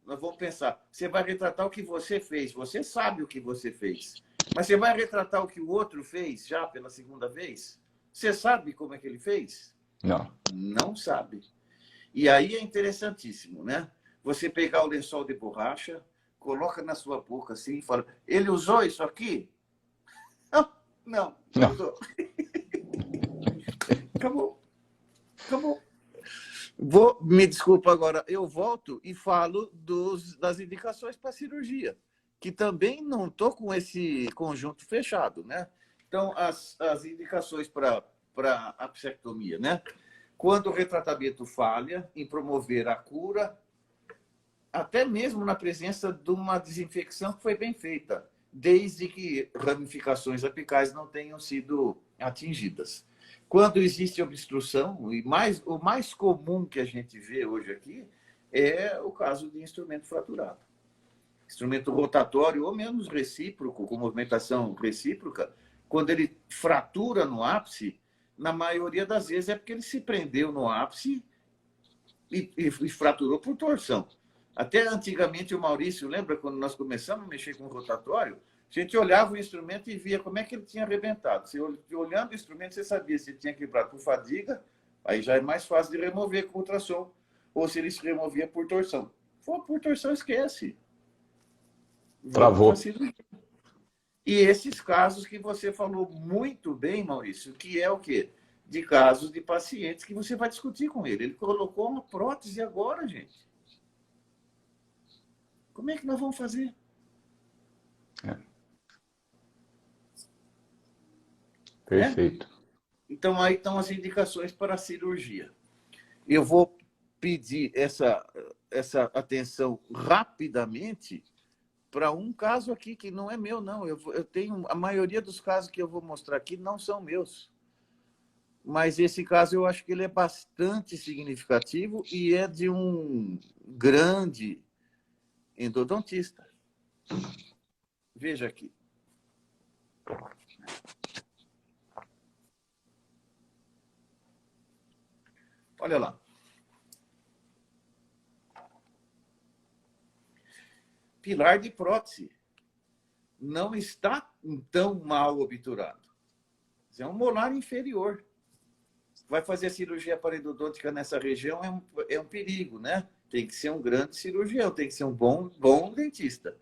nós vamos pensar, você vai retratar o que você fez, você sabe o que você fez. Mas você vai retratar o que o outro fez já pela segunda vez? Você sabe como é que ele fez? Não. Não sabe. E aí é interessantíssimo, né? Você pegar o lençol de borracha, coloca na sua boca assim e fala, ele usou isso aqui? Não usou. Acabou. Acabou. Me desculpa agora, eu volto e falo das indicações para cirurgia, que também não estou com esse conjunto fechado, né? Então, as indicações para a apsectomia, né? Quando o retratamento falha em promover a cura, até mesmo na presença de uma desinfecção que foi bem feita, desde que ramificações apicais não tenham sido atingidas. Quando existe obstrução, e o mais comum que a gente vê hoje aqui é o caso de instrumento fraturado. Instrumento rotatório ou menos recíproco, com movimentação recíproca, quando ele fratura no ápice, na maioria das vezes é porque ele se prendeu no ápice e fraturou por torção. Até antigamente o Maurício, lembra quando nós começamos a mexer com o rotatório? A gente olhava o instrumento e via como é que ele tinha arrebentado. Você, olhando o instrumento, você sabia se ele tinha quebrado por fadiga, aí já é mais fácil de remover com ultrassom, ou se ele se removia por torção. For por torção, esquece. Travou. E esses casos que você falou muito bem, Maurício, que é o quê? De casos de pacientes que você vai discutir com ele. Ele colocou uma prótese agora, gente. Como é que nós vamos fazer? Perfeito. Então, aí estão as indicações para a cirurgia. Eu vou pedir essa atenção rapidamente para um caso aqui que não é meu, não. Eu tenho, a maioria dos casos que eu vou mostrar aqui não são meus. Mas esse caso eu acho que ele é bastante significativo e é de um grande endodontista. Veja aqui. Olha lá. Pilar de prótese. Não está tão mal obturado. É um molar inferior. Vai fazer cirurgia parodôntica nessa região é um perigo, né? Tem que ser um grande cirurgião, tem que ser um bom dentista.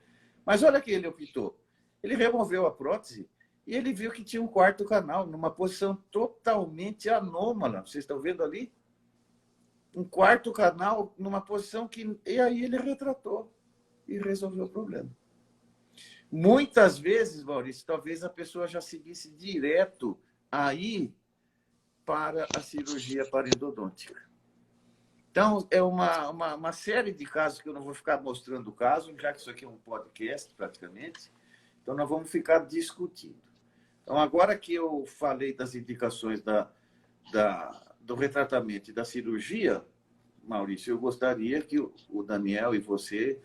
Mas olha que ele optou. Ele removeu a prótese e ele viu que tinha um quarto canal numa posição totalmente anômala. Vocês estão vendo ali? Um quarto canal numa posição que... E aí ele retratou e resolveu o problema. Muitas vezes, Maurício, talvez a pessoa já seguisse direto aí para a cirurgia parendodôntica. Então, é uma série de casos que eu não vou ficar mostrando o caso, já que isso aqui é um podcast, praticamente. Então, nós vamos ficar discutindo. Então, agora que eu falei das indicações do retratamento e da cirurgia, Maurício, eu gostaria que o Daniel e você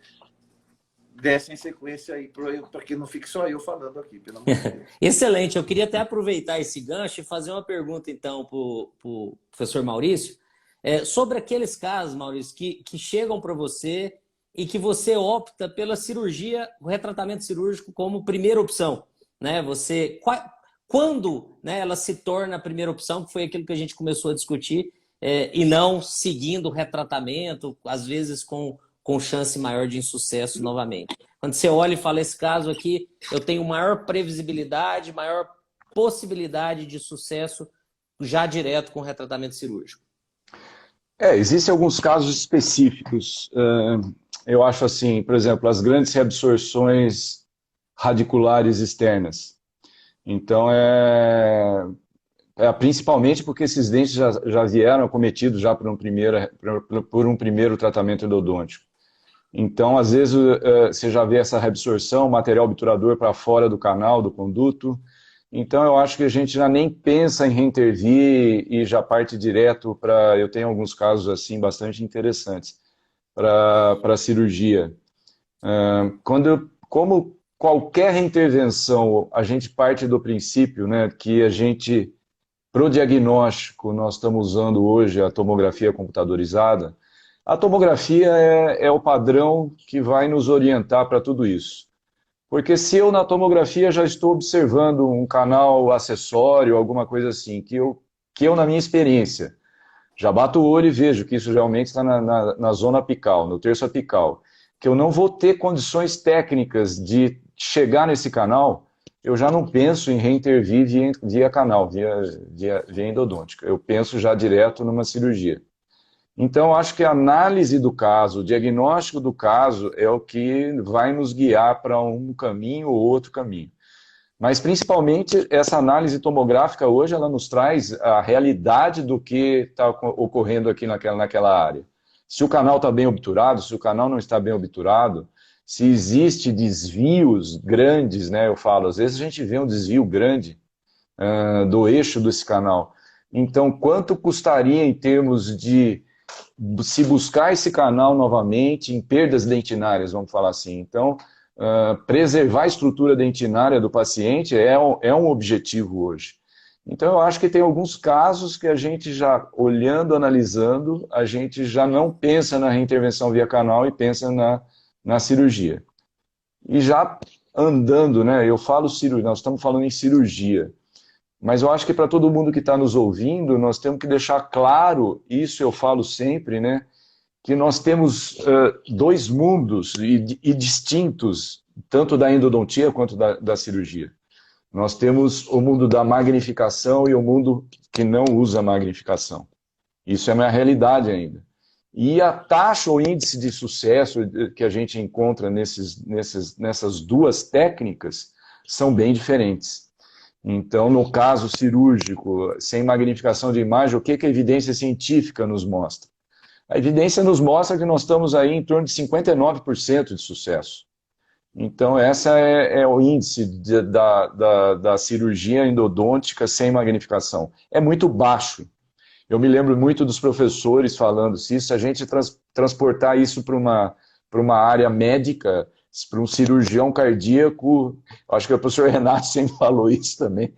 dessem sequência aí, para que não fique só eu falando aqui, pelo amor de Deus. Excelente, eu queria até aproveitar esse gancho e fazer uma pergunta, então, para o professor Maurício, sobre aqueles casos, Maurício, que chegam para você e que você opta pela cirurgia, o retratamento cirúrgico como primeira opção, né? Quando, né, ela se torna a primeira opção, que foi aquilo que a gente começou a discutir, e não seguindo o retratamento, às vezes com chance maior de insucesso novamente. Quando você olha e fala, esse caso aqui, eu tenho maior previsibilidade, maior possibilidade de sucesso já direto com o retratamento cirúrgico. Existem alguns casos específicos. Eu acho assim, por exemplo, as grandes reabsorções radiculares externas. Então, principalmente porque esses dentes já vieram acometidos já por um primeiro tratamento endodôntico. Então, às vezes, você já vê essa reabsorção, material obturador para fora do canal, do conduto. Então, eu acho que a gente já nem pensa em reintervir e já parte direto para... Eu tenho alguns casos assim bastante interessantes para a cirurgia. Como qualquer intervenção, a gente parte do princípio, né, que a gente, para o diagnóstico, nós estamos usando hoje a tomografia computadorizada. A tomografia é o padrão que vai nos orientar para tudo isso. Porque se eu na tomografia já estou observando um canal acessório, alguma coisa assim, que eu na minha experiência, já bato o olho e vejo que isso realmente está na zona apical, no terço apical, que eu não vou ter condições técnicas de chegar nesse canal, eu já não penso em reintervir via canal, via endodôntica. Eu penso já direto numa cirurgia. Então, acho que a análise do caso, o diagnóstico do caso é o que vai nos guiar para um caminho ou outro caminho. Mas, principalmente, essa análise tomográfica hoje, ela nos traz a realidade do que está ocorrendo aqui naquela área. Se o canal está bem obturado, se o canal não está bem obturado, se existe desvios grandes, né? Eu falo, às vezes a gente vê um desvio grande do eixo desse canal. Então, quanto custaria em termos de se buscar esse canal novamente em perdas dentinárias, vamos falar assim. Então, preservar a estrutura dentinária do paciente é um objetivo hoje. Então, eu acho que tem alguns casos que a gente já, olhando, analisando, a gente já não pensa na reintervenção via canal e pensa na cirurgia. E já andando, né, eu falo cirurgia, nós estamos falando em cirurgia, mas eu acho que para todo mundo que está nos ouvindo, nós temos que deixar claro, isso eu falo sempre, né, que nós temos dois mundos e distintos, tanto da endodontia quanto da cirurgia. Nós temos o mundo da magnificação e o mundo que não usa magnificação. Isso é uma realidade ainda. E a taxa ou índice de sucesso que a gente encontra nessas duas técnicas são bem diferentes. Então, no caso cirúrgico, sem magnificação de imagem, o que a evidência científica nos mostra? A evidência nos mostra que nós estamos aí em torno de 59% de sucesso. Então, esse é o índice da cirurgia endodôntica sem magnificação. É muito baixo. Eu me lembro muito dos professores falando, se a gente transportar isso para uma área médica, para um cirurgião cardíaco, acho que o professor Renato sempre falou isso também,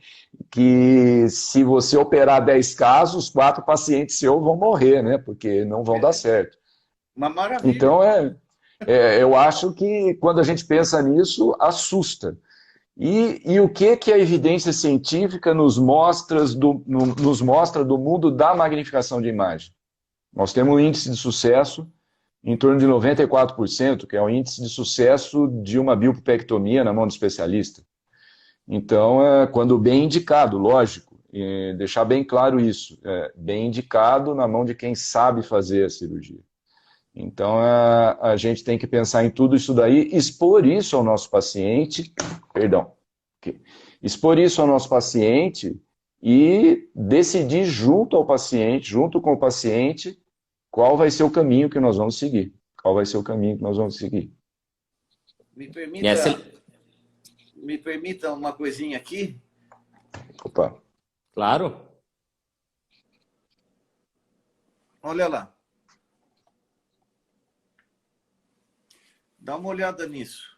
que se você operar 10 casos, 4 pacientes seus vão morrer, né? Porque não vão dar certo. Uma maravilha. Então, eu acho que quando a gente pensa nisso, assusta. E o que a evidência científica nos mostra do mundo da magnificação de imagem? Nós temos um índice de sucesso em torno de 94%, que é o índice de sucesso de uma biopectomia na mão do especialista. Então, quando bem indicado, lógico, deixar bem claro isso, bem indicado na mão de quem sabe fazer a cirurgia. Então, a gente tem que pensar em tudo isso daí, expor isso ao nosso paciente, expor isso ao nosso paciente e decidir junto ao paciente, junto com o paciente, qual vai ser o caminho que nós vamos seguir. Qual vai ser o caminho que nós vamos seguir. Me permita uma coisinha aqui? Opa. Claro. Olha lá. Dá uma olhada nisso.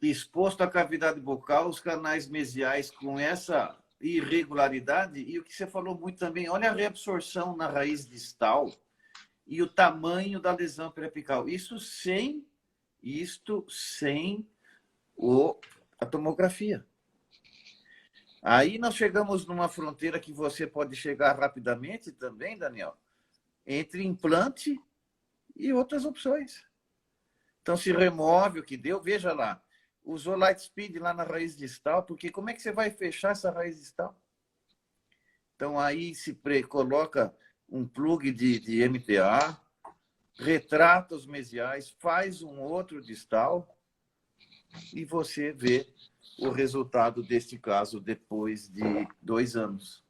Exposto à cavidade bucal, os canais mesiais com essa irregularidade, e o que você falou muito também, olha a reabsorção na raiz distal e o tamanho da lesão periapical. Isto sem a tomografia. Aí nós chegamos numa fronteira que você pode chegar rapidamente também, Daniel, entre implante e outras opções. Então, se remove o que deu, veja lá, usou Light Speed lá na raiz distal, porque como é que você vai fechar essa raiz distal? Então, aí se coloca um plug de MTA, retrata os mesiais, faz um outro distal e você vê o resultado deste caso depois de 2 anos.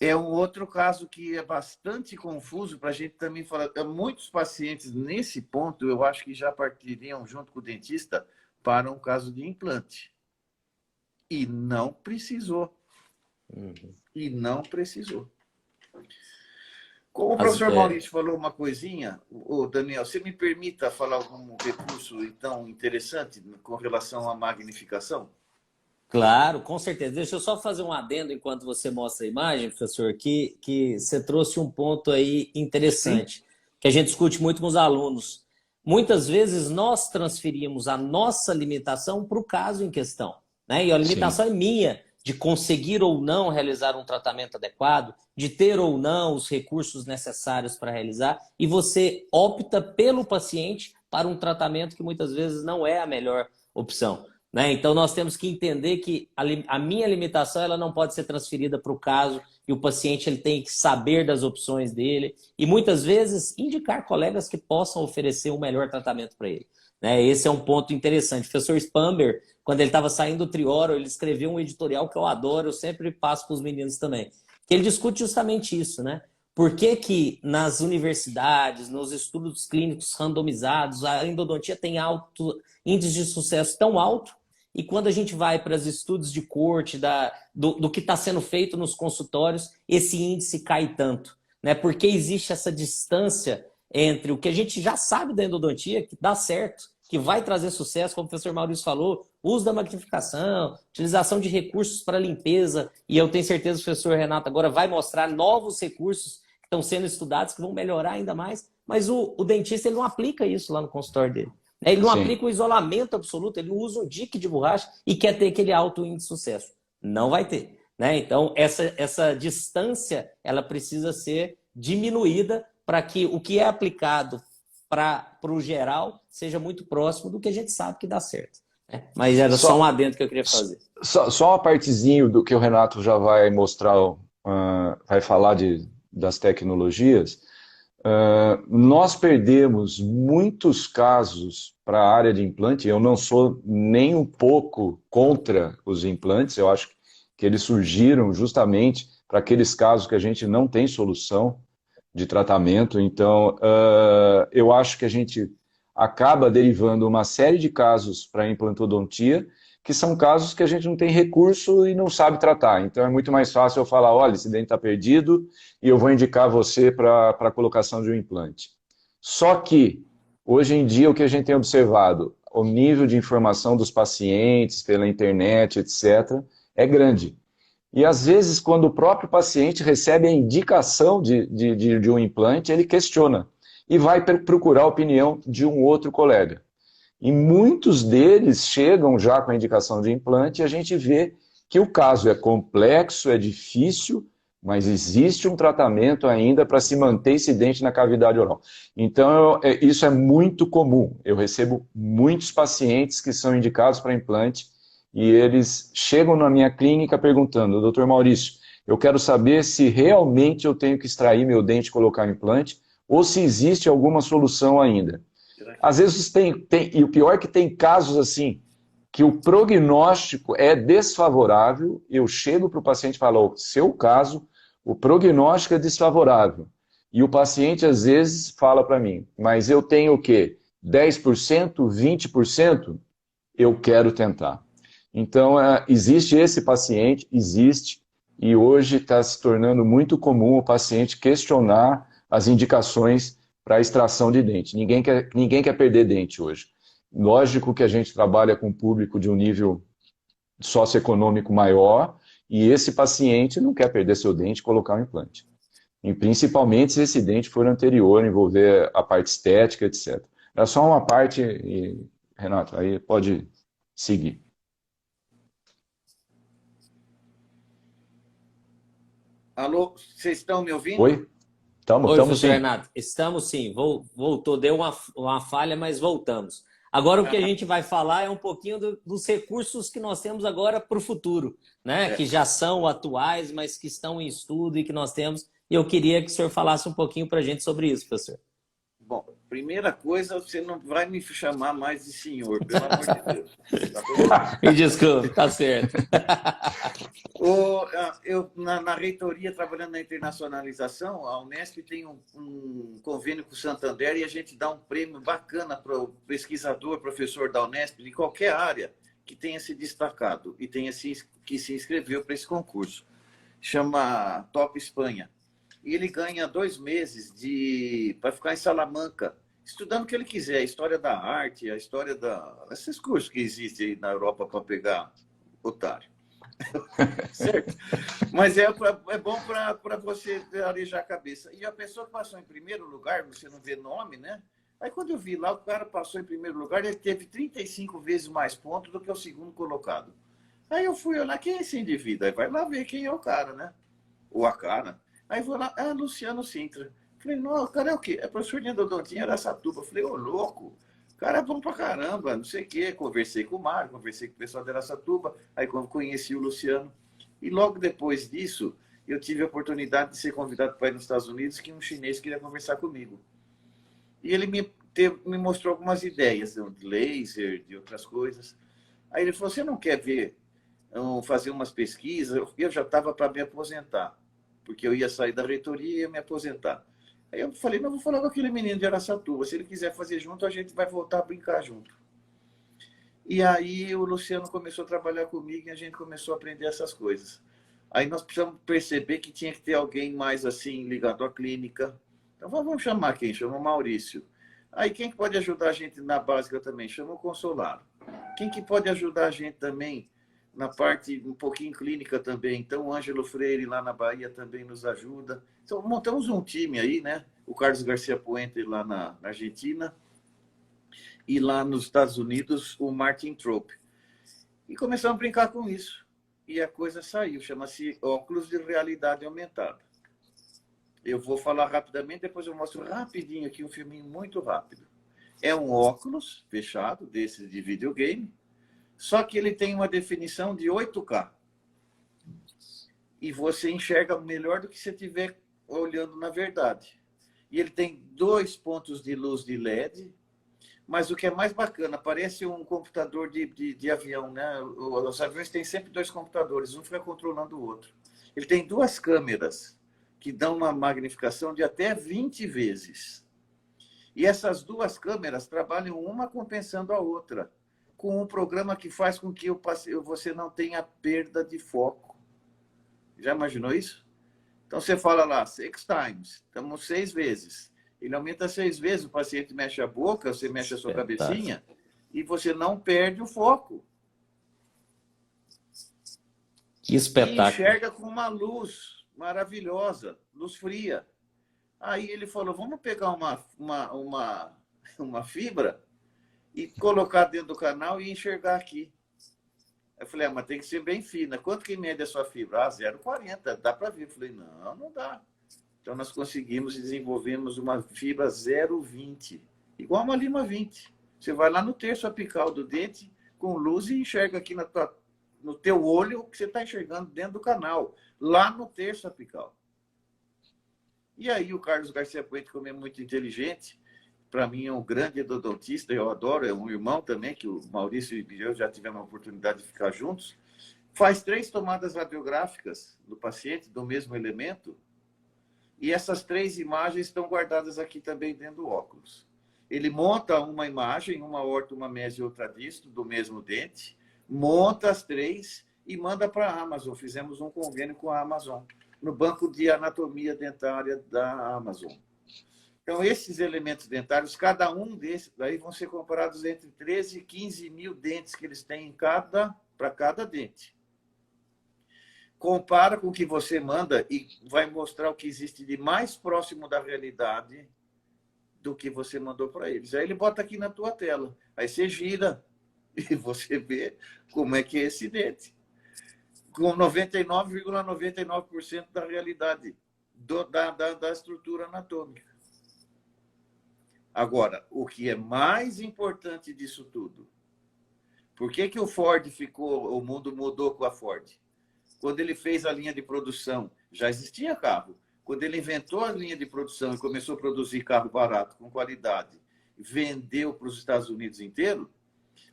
É um outro caso que é bastante confuso para a gente também falar. Muitos pacientes, nesse ponto, eu acho que já partiriam junto com o dentista para um caso de implante. E não precisou. E não precisou. Como o professor Maurício falou uma coisinha, o Daniel, você me permita falar algum recurso então interessante com relação à magnificação? Claro, com certeza. Deixa eu só fazer um adendo enquanto você mostra a imagem, professor, que você trouxe um ponto aí interessante, que a gente discute muito com os alunos. Muitas vezes nós transferimos a nossa limitação para o caso em questão, né? E a limitação é minha, de conseguir ou não realizar um tratamento adequado, de ter ou não os recursos necessários para realizar, e você opta pelo paciente para um tratamento que muitas vezes não é a melhor opção, né? Então nós temos que entender que a minha limitação ela não pode ser transferida para o caso, e o paciente ele tem que saber das opções dele e muitas vezes indicar colegas que possam oferecer um melhor tratamento para ele, né? Esse é um ponto interessante. O professor Spamber, quando ele estava saindo do Trioro, ele escreveu um editorial que eu adoro, eu sempre passo para os meninos também, que ele discute justamente isso, né? Por que que nas universidades, nos estudos clínicos randomizados, a endodontia tem alto índice de sucesso tão alto, e quando a gente vai para os estudos de corte, do que está sendo feito nos consultórios, esse índice cai tanto, né? Porque existe essa distância entre o que a gente já sabe da endodontia, que dá certo, que vai trazer sucesso, como o professor Maurício falou, uso da magnificação, utilização de recursos para limpeza, e eu tenho certeza que o professor Renato agora vai mostrar novos recursos que estão sendo estudados, que vão melhorar ainda mais, mas o dentista ele não aplica isso lá no consultório dele. Ele não aplica o isolamento absoluto, ele não usa um dique de borracha e quer ter aquele alto índice de sucesso. Não vai ter, né? Então, essa distância ela precisa ser diminuída para que o que é aplicado para o geral seja muito próximo do que a gente sabe que dá certo, né? Mas era só um adendo que eu queria fazer. Só uma partezinha do que o Renato já vai mostrar, vai falar das tecnologias. Nós perdemos muitos casos para a área de implante. Eu não sou nem um pouco contra os implantes, eu acho que eles surgiram justamente para aqueles casos que a gente não tem solução de tratamento. Então, eu acho que a gente acaba derivando uma série de casos para a implantodontia, que são casos que a gente não tem recurso e não sabe tratar. Então é muito mais fácil eu falar, olha, esse dente está perdido e eu vou indicar você para a colocação de um implante. Só que, hoje em dia, o que a gente tem observado, o nível de informação dos pacientes pela internet, etc., é grande. E às vezes, quando o próprio paciente recebe a indicação de um implante, ele questiona e vai procurar a opinião de um outro colega. E muitos deles chegam já com a indicação de implante e a gente vê que o caso é complexo, é difícil, mas existe um tratamento ainda para se manter esse dente na cavidade oral. Então, isso é muito comum. Eu recebo muitos pacientes que são indicados para implante e eles chegam na minha clínica perguntando, doutor Maurício, eu quero saber se realmente eu tenho que extrair meu dente e colocar um implante ou se existe alguma solução ainda. Às vezes e o pior é que tem casos assim, que o prognóstico é desfavorável, eu chego para o paciente e falo, seu caso, o prognóstico é desfavorável. E o paciente às vezes fala para mim, mas eu tenho o quê? 10%, 20%? Eu quero tentar. Então, existe esse paciente, existe, e hoje está se tornando muito comum o paciente questionar as indicações para a extração de dente. Ninguém quer perder dente hoje. Lógico que a gente trabalha com um público de um nível socioeconômico maior e esse paciente não quer perder seu dente e colocar um implante. E principalmente se esse dente for anterior, envolver a parte estética, etc. É só uma parte, Renato, aí pode seguir. Alô, vocês estão me ouvindo? Oi? Estamos Professor sim. Renato, estamos sim. Voltou, deu uma falha, mas voltamos. Agora o que a gente vai falar é um pouquinho dos recursos que nós temos agora para o futuro, né? Que já são atuais, mas que estão em estudo e que nós temos. E eu queria que o senhor falasse um pouquinho para a gente sobre isso, professor. Bom, primeira coisa, você não vai me chamar mais de senhor, pelo amor de Deus. Tá Me desculpe, tá certo. Eu, na reitoria, trabalhando na internacionalização, a Unesp tem um convênio com o Santander e a gente dá um prêmio bacana para o pesquisador, professor da Unesp, de qualquer área que tenha se destacado e que se inscreveu para esse concurso. Chama Top Espanha. e ele ganha 2 meses para ficar em Salamanca, estudando o que ele quiser, a história da arte, a história esses cursos que existem aí na Europa para pegar otário. Certo? Mas é bom para você arejar a cabeça. E a pessoa que passou em primeiro lugar, você não vê nome, né? Aí quando eu vi lá, o cara passou em primeiro lugar, ele teve 35 vezes mais pontos do que o segundo colocado. Aí eu fui olhar, quem é esse indivíduo? Aí vai lá ver quem é o cara, né? Ou a cara. Aí vou lá, Luciano Sintra. Falei, não, o cara é o quê? É professor de endodontia da Araçatuba. Falei, ô, louco, o cara é bom pra caramba, não sei o quê. Conversei com o Mário, conversei com o pessoal da Araçatuba, aí conheci o Luciano. E logo depois disso, eu tive a oportunidade de ser convidado para ir nos Estados Unidos, que um chinês queria conversar comigo. E ele me mostrou algumas ideias de laser, de outras coisas. Aí ele falou, você não quer fazer umas pesquisas? Eu já estava para me aposentar, porque eu ia sair da reitoria e ia me aposentar. Aí eu falei, não, vou falar com aquele menino de Araçatuba, se ele quiser fazer junto, a gente vai voltar a brincar junto. E aí o Luciano começou a trabalhar comigo e a gente começou a aprender essas coisas. Aí nós precisamos perceber que tinha que ter alguém mais assim, ligado à clínica. Então vamos chamar quem? Chama o Maurício. Aí quem que pode ajudar a gente na básica também? Chama o Consolaro. Quem que pode ajudar a gente também na parte um pouquinho clínica também? Então o Ângelo Freire lá na Bahia também nos ajuda. Então montamos um time aí, né? O Carlos Garcia Puente lá na Argentina e lá nos Estados Unidos o Martin Trope. E começamos a brincar com isso. E a coisa saiu, chama-se óculos de realidade aumentada. Eu vou falar rapidamente, depois eu mostro rapidinho aqui um filminho muito rápido. É um óculos fechado, desses de videogame, só que ele tem uma definição de 8K. E você enxerga melhor do que se estiver olhando na verdade. E ele tem 2 pontos de luz de LED, mas o que é mais bacana, parece um computador de avião, né? Os aviões têm sempre 2 computadores, um fica controlando o outro. Ele tem 2 câmeras que dão uma magnificação de até 20 vezes. E essas 2 câmeras trabalham uma compensando a outra, com um programa que faz com que você não tenha perda de foco. Já imaginou isso? Então você fala lá, 6 times, estamos 6 vezes. Ele aumenta 6 vezes, o paciente mexe a boca, você mexe a sua cabecinha, e você não perde o foco. Que espetáculo. E enxerga com uma luz maravilhosa, luz fria. Aí ele falou, vamos pegar uma fibra e colocar dentro do canal e enxergar aqui. Eu falei, mas tem que ser bem fina. Quanto que mede a sua fibra? 0,40, dá para ver. Eu falei, não dá. Então nós conseguimos e desenvolvemos uma fibra 0,20, igual uma lima 20. Você vai lá no terço apical do dente com luz e enxerga aqui no teu olho o que você está enxergando dentro do canal, lá no terço apical. E aí o Carlos Garcia Puente, como é muito inteligente, para mim é um grande endodontista, eu adoro, é um irmão também, que o Maurício e eu já tivemos a oportunidade de ficar juntos, faz 3 tomadas radiográficas do paciente, do mesmo elemento, e essas 3 imagens estão guardadas aqui também dentro do óculos. Ele monta uma imagem, uma orto, uma mese e outra disto, do mesmo dente, monta as 3 e manda para a Amazon. Fizemos um convênio com a Amazon, no banco de anatomia dentária da Amazon. Então, esses elementos dentários, cada um desses daí vão ser comparados entre 13 e 15 mil dentes que eles têm para cada dente. Compara com o que você manda e vai mostrar o que existe de mais próximo da realidade do que você mandou para eles. Aí ele bota aqui na tua tela. Aí você gira e você vê como é que é esse dente. Com 99,99% da realidade da estrutura anatômica. Agora, o que é mais importante disso tudo? Por que o o mundo mudou com a Ford? Quando ele fez a linha de produção, já existia carro. Quando ele inventou a linha de produção e começou a produzir carro barato, com qualidade, vendeu para os Estados Unidos inteiro,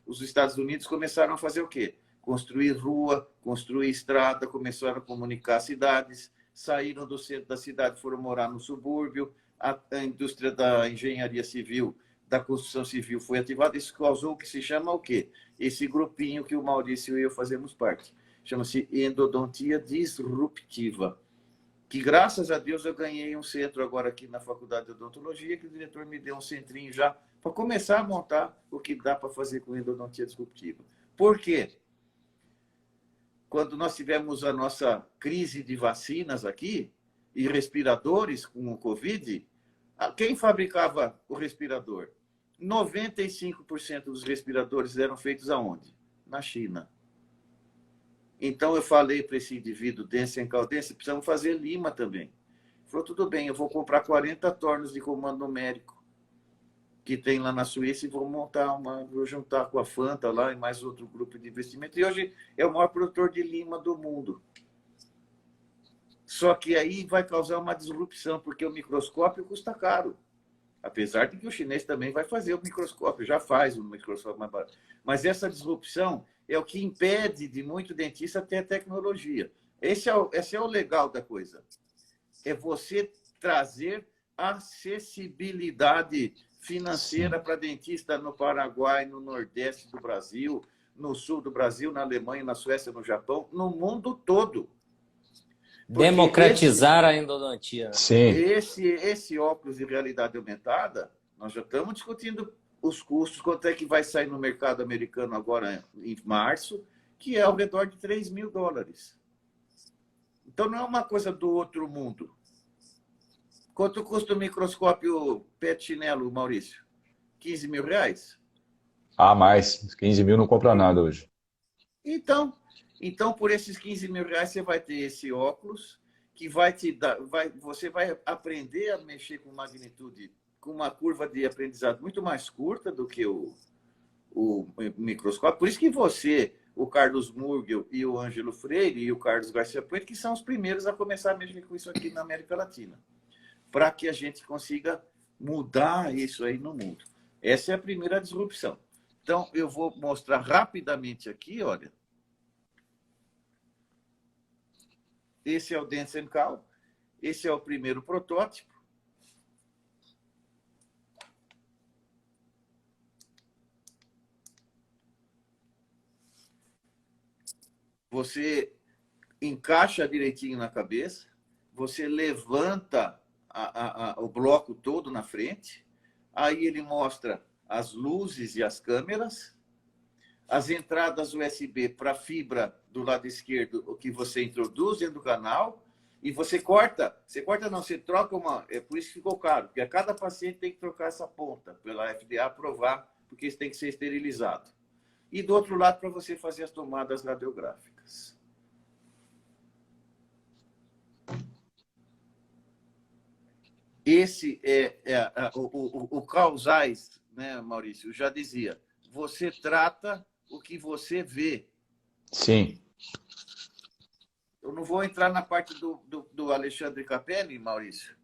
os Estados Unidos começaram a fazer o quê? Construir rua, construir estrada, começaram a comunicar cidades, saíram do centro da cidade, foram morar no subúrbio, a indústria da engenharia civil, da construção civil foi ativada. Isso causou o que se chama o quê? Esse grupinho que o Maurício e eu fazemos parte. Chama-se endodontia disruptiva. que graças a Deus eu ganhei um centro agora aqui na Faculdade de Odontologia, que o diretor me deu um centrinho já para começar a montar o que dá para fazer com endodontia disruptiva. Por quê? Quando nós tivemos a nossa crise de vacinas aqui e respiradores com o Covid, quem fabricava o respirador? 95% dos respiradores eram feitos aonde? Na China. Então eu falei para esse indivíduo, Densem Caldense, precisamos fazer Lima também. Ele falou, tudo bem, eu vou comprar 40 tornos de comando numérico que tem lá na Suíça e vou vou juntar com a Fanta lá e mais outro grupo de investimento. E hoje é o maior produtor de Lima do mundo. Só que aí vai causar uma disrupção, porque o microscópio custa caro. Apesar de que o chinês também vai fazer o microscópio, já faz o microscópio mais barato. Mas essa disrupção é o que impede de muito dentista ter tecnologia. Esse é o legal da coisa. É você trazer acessibilidade financeira para dentista no Paraguai, no Nordeste do Brasil, no Sul do Brasil, na Alemanha, na Suécia, no Japão, no mundo todo. Porque democratizar a endodontia. Sim. Esse óculos de realidade aumentada, nós já estamos discutindo os custos, quanto é que vai sair no mercado americano agora em março, que é ao redor de $3.000. Então, não é uma coisa do outro mundo. Quanto custa o microscópio pet chinelo, Maurício? R$15.000? Ah, mais. 15 mil não compra nada hoje. Então, por esses R$15.000, você vai ter esse óculos que vai te dar, você vai aprender a mexer com magnitude, com uma curva de aprendizado muito mais curta do que o microscópio. Por isso que você, o Carlos Murgel e o Ângelo Freire e o Carlos Garcia Puente, que são os primeiros a começar a mexer com isso aqui na América Latina, para que a gente consiga mudar isso aí no mundo. Essa é a primeira disrupção. Então, eu vou mostrar rapidamente aqui, olha. Esse é o Densem Cal, esse é o primeiro protótipo. Você encaixa direitinho na cabeça, você levanta o bloco todo na frente, aí ele mostra as luzes e as câmeras, as entradas USB para fibra do lado esquerdo, o que você introduz dentro do canal, e você troca uma... É por isso que ficou caro, porque a cada paciente tem que trocar essa ponta, pela FDA aprovar, porque isso tem que ser esterilizado. E do outro lado, para você fazer as tomadas radiográficas. Esse o Carl Zeiss, né, Maurício, já dizia, você trata o que você vê. Sim. Eu não vou entrar na parte do Alexandre Capelli, Maurício,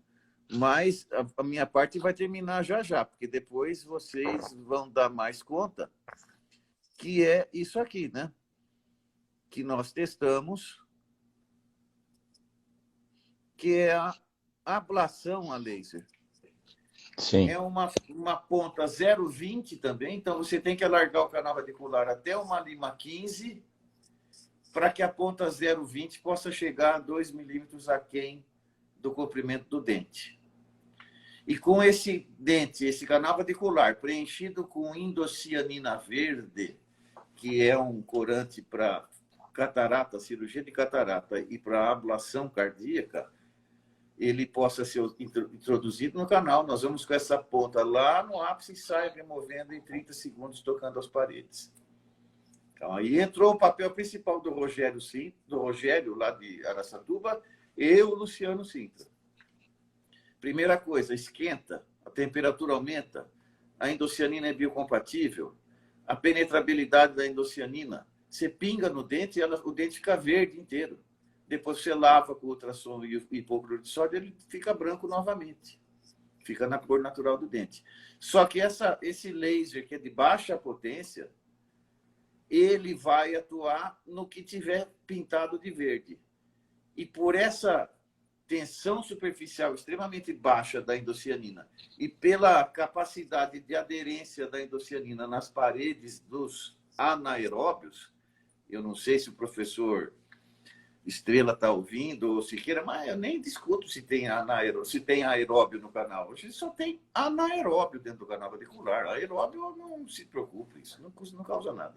mas a minha parte vai terminar já, porque depois vocês vão dar mais conta, que é isso aqui, né? Que nós testamos, que é a ablação a laser. Sim. É uma ponta 0,20 também, então você tem que alargar o canal radicular até uma lima 15 para que a ponta 0,20 possa chegar a 2 milímetros aquém do comprimento do dente. E com esse dente, esse canal radicular preenchido com indocianina verde, que é um corante para catarata, cirurgia de catarata e para ablação cardíaca, ele possa ser introduzido no canal. Nós vamos com essa ponta lá no ápice e sai removendo em 30 segundos, tocando as paredes. Então, aí entrou o papel principal do Rogério, lá de Araçatuba, e o Luciano Sintra. Primeira coisa, esquenta, a temperatura aumenta, a endocianina é biocompatível, a penetrabilidade da endocianina, você pinga no dente e o dente fica verde inteiro. Depois você lava com ultrassom e hipoclorito de sódio, ele fica branco novamente. Fica na cor natural do dente. Só que esse laser, que é de baixa potência, ele vai atuar no que tiver pintado de verde. E por essa tensão superficial extremamente baixa da endocianina e pela capacidade de aderência da endocianina nas paredes dos anaeróbios, eu não sei se o professor Estrela está ouvindo, ou Siqueira, mas eu nem discuto se tem aeróbio no canal. Hoje só tem anaeróbio dentro do canal radicular. Aeróbio não se preocupe, isso não causa nada.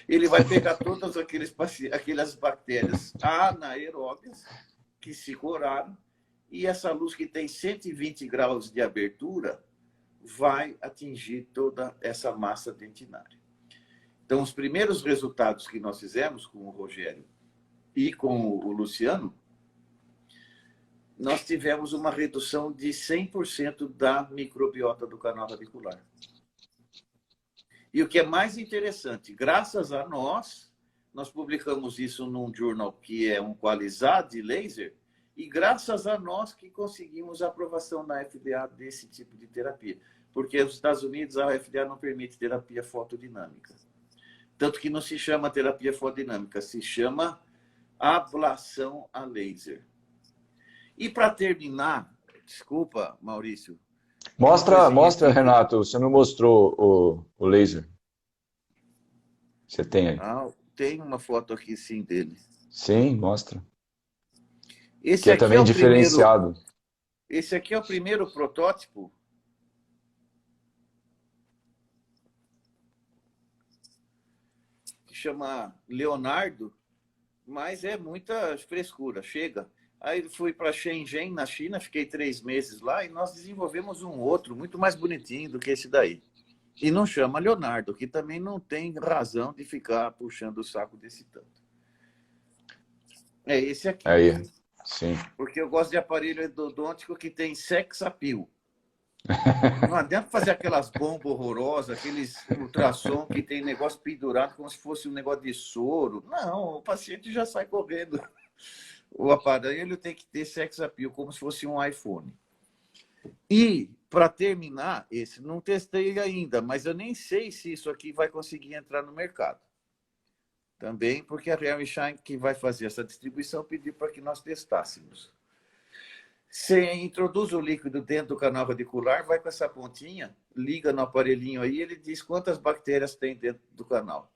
Ele vai pegar todas aquelas bactérias anaeróbias que se curaram, e essa luz que tem 120 graus de abertura vai atingir toda essa massa dentinária. Então, os primeiros resultados que nós fizemos com o Rogério e com o Luciano, nós tivemos uma redução de 100% da microbiota do canal radicular. E o que é mais interessante, graças a nós publicamos isso num jornal que é um Qualizad Laser, e graças a nós que conseguimos a aprovação na FDA desse tipo de terapia. Porque nos Estados Unidos a FDA não permite terapia fotodinâmica. Tanto que não se chama terapia fotodinâmica, se chama ablação a laser. E para terminar, desculpa, Maurício. Mostra, Renato, você não mostrou o laser. Você tem aí? Tem uma foto aqui, sim, dele. Sim, mostra. Esse que é aqui também diferenciado. Esse aqui é o primeiro protótipo. Que chama Leonardo, mas é muita frescura, chega. Aí fui para Shenzhen, na China, fiquei 3 meses lá e nós desenvolvemos um outro, muito mais bonitinho do que esse daí. E não chama Leonardo, que também não tem razão de ficar puxando o saco desse tanto. É esse aqui. Aí, sim. Porque eu gosto de aparelho endodôntico que tem sex appeal. Não adianta fazer aquelas bombas horrorosas, aqueles ultrassom que tem negócio pendurado como se fosse um negócio de soro. Não, o paciente já sai correndo. O aparelho tem que ter sex appeal, como se fosse um iPhone. E, para terminar, esse não testei ainda, mas eu nem sei se isso aqui vai conseguir entrar no mercado. Também porque a Real Shine, que vai fazer essa distribuição, pediu para que nós testássemos. Você introduz o líquido dentro do canal radicular, vai com essa pontinha, liga no aparelhinho aí, ele diz quantas bactérias tem dentro do canal.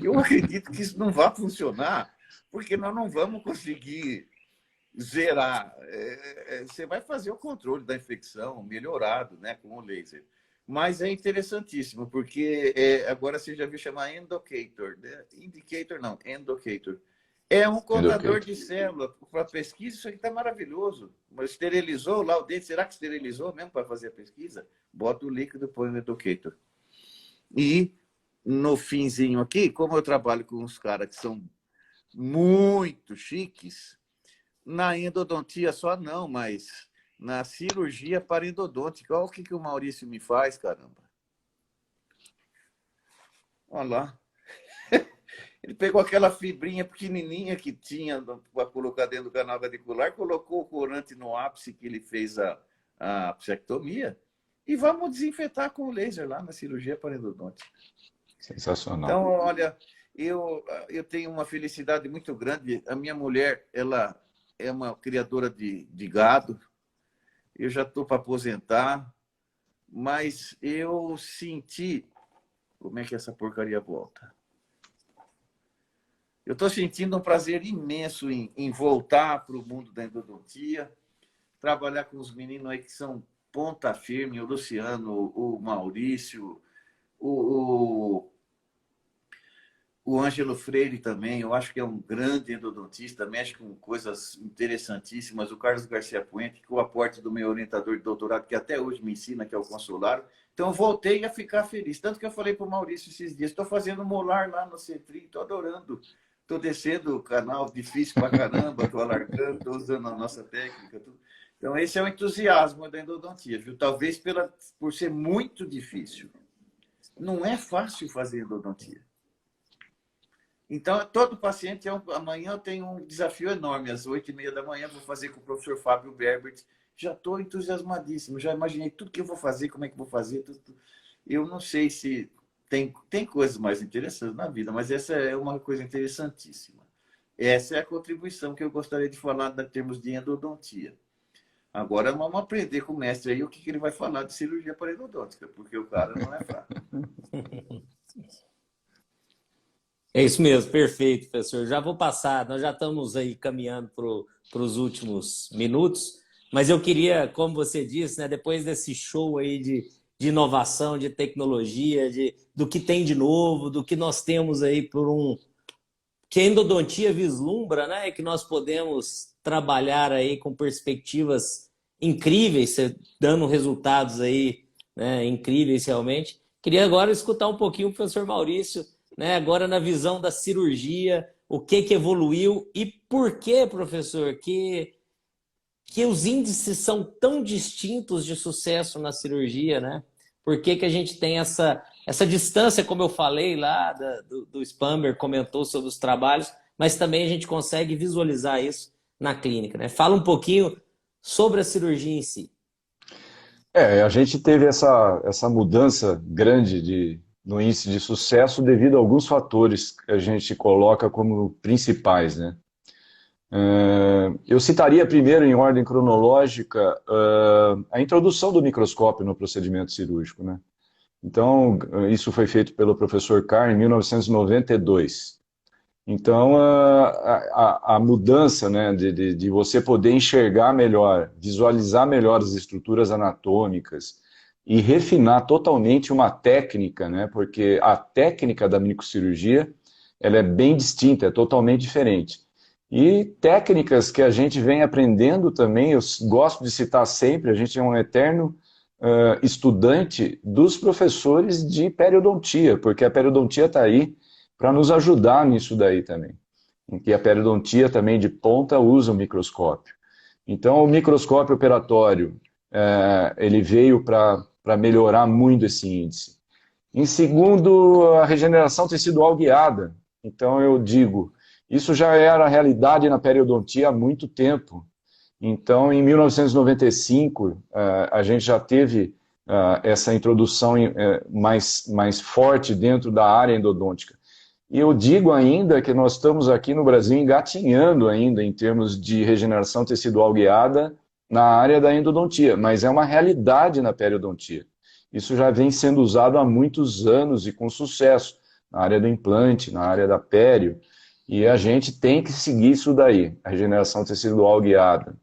Eu acredito que isso não vai funcionar, porque nós não vamos conseguir zerar. Você vai fazer o controle da infecção melhorado, né, com o laser. Mas é interessantíssimo, porque agora você já viu chamar endocator. Né? Indicator não, endocator. É um contador de célula. Para pesquisa, isso aqui está maravilhoso. Mas esterilizou lá o dente. Será que esterilizou mesmo para fazer a pesquisa? Bota o líquido, põe no endocator. E no finzinho aqui, como eu trabalho com uns caras que são muito chiques, na endodontia só não, mas na cirurgia parendodôntica. Olha o que o Maurício me faz, caramba. Olha lá. Ele pegou aquela fibrinha pequenininha que tinha para colocar dentro do canal radicular, colocou o corante no ápice que ele fez a apsectomia e vamos desinfetar com o laser lá na cirurgia parendodôntica. Sensacional. Então, olha, eu tenho uma felicidade muito grande. A minha mulher, ela é uma criadora de gado. Eu já estou para aposentar, mas eu senti... Como é que essa porcaria volta? Eu estou sentindo um prazer imenso em voltar para o mundo da endodontia, trabalhar com os meninos aí que são ponta firme, o Luciano, o Maurício, o Ângelo Freire também, eu acho que é um grande endodontista, mexe com coisas interessantíssimas. O Carlos Garcia Puente, com o aporte do meu orientador de doutorado, que até hoje me ensina, que é o Consolaro. Então, eu voltei a ficar feliz. Tanto que eu falei para o Maurício esses dias, estou fazendo molar lá no Cetri, estou adorando. Estou descendo o canal, difícil para caramba, estou alargando, estou usando a nossa técnica. Tudo. Então, esse é o entusiasmo da endodontia, viu? Talvez por ser muito difícil. Não é fácil fazer endodontia. Então, todo paciente, amanhã eu tenho um desafio enorme. Às 8h30 da manhã, vou fazer com o professor Fábio Berbert. Já estou entusiasmadíssimo, já imaginei tudo que eu vou fazer, como é que vou fazer. Tudo. Eu não sei se tem coisas mais interessantes na vida, mas essa é uma coisa interessantíssima. Essa é a contribuição que eu gostaria de falar em termos de endodontia. Agora, vamos aprender com o mestre aí o que ele vai falar de cirurgia parendodôntica, porque o cara não é fraco. É isso mesmo, perfeito, professor. Já vou passar, nós já estamos aí caminhando para os últimos minutos, mas eu queria, como você disse, né, depois desse show aí de inovação, de tecnologia, do que tem de novo, do que nós temos aí que a endodontia vislumbra, né, que nós podemos trabalhar aí com perspectivas incríveis, dando resultados aí, né, incríveis realmente. Queria agora escutar um pouquinho o professor Maurício, né, agora na visão da cirurgia, o que evoluiu e por que, professor, que os índices são tão distintos de sucesso na cirurgia, né? Por que a gente tem essa distância, como eu falei lá, do Spamber comentou sobre os trabalhos, mas também a gente consegue visualizar isso na clínica, né? Fala um pouquinho sobre a cirurgia em si. A gente teve essa mudança grande no índice de sucesso devido a alguns fatores que a gente coloca como principais, né? Eu citaria primeiro, em ordem cronológica, a introdução do microscópio no procedimento cirúrgico, né? Então, isso foi feito pelo professor Carr em 1992. Então, a mudança, né, de você poder enxergar melhor, visualizar melhor as estruturas anatômicas e refinar totalmente uma técnica, né, porque a técnica da microcirurgia ela é bem distinta, é totalmente diferente. E técnicas que a gente vem aprendendo também, eu gosto de citar sempre, a gente é um eterno estudante dos professores de periodontia, porque a periodontia está aí para nos ajudar nisso daí também. E a periodontia também de ponta usa o microscópio. Então, o microscópio operatório, ele veio para melhorar muito esse índice. Em segundo, a regeneração tecidual guiada. Então, eu digo, isso já era realidade na periodontia há muito tempo. Então, em 1995, a gente já teve essa introdução mais forte dentro da área endodôntica. E eu digo ainda que nós estamos aqui no Brasil engatinhando ainda em termos de regeneração tecidual guiada na área da endodontia, mas é uma realidade na periodontia. Isso já vem sendo usado há muitos anos e com sucesso, na área do implante, na área da pério, e a gente tem que seguir isso daí, a regeneração tecidual guiada.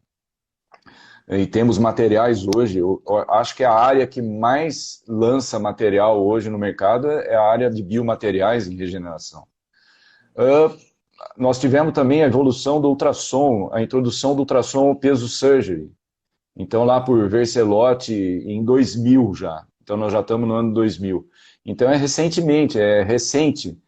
E temos materiais hoje, eu acho que a área que mais lança material hoje no mercado é a área de biomateriais em regeneração. Nós tivemos também a evolução do ultrassom, a introdução do ultrassom peso surgery. Então lá por Vercelotti em 2000 já, então nós já estamos no ano 2000. Então é recente.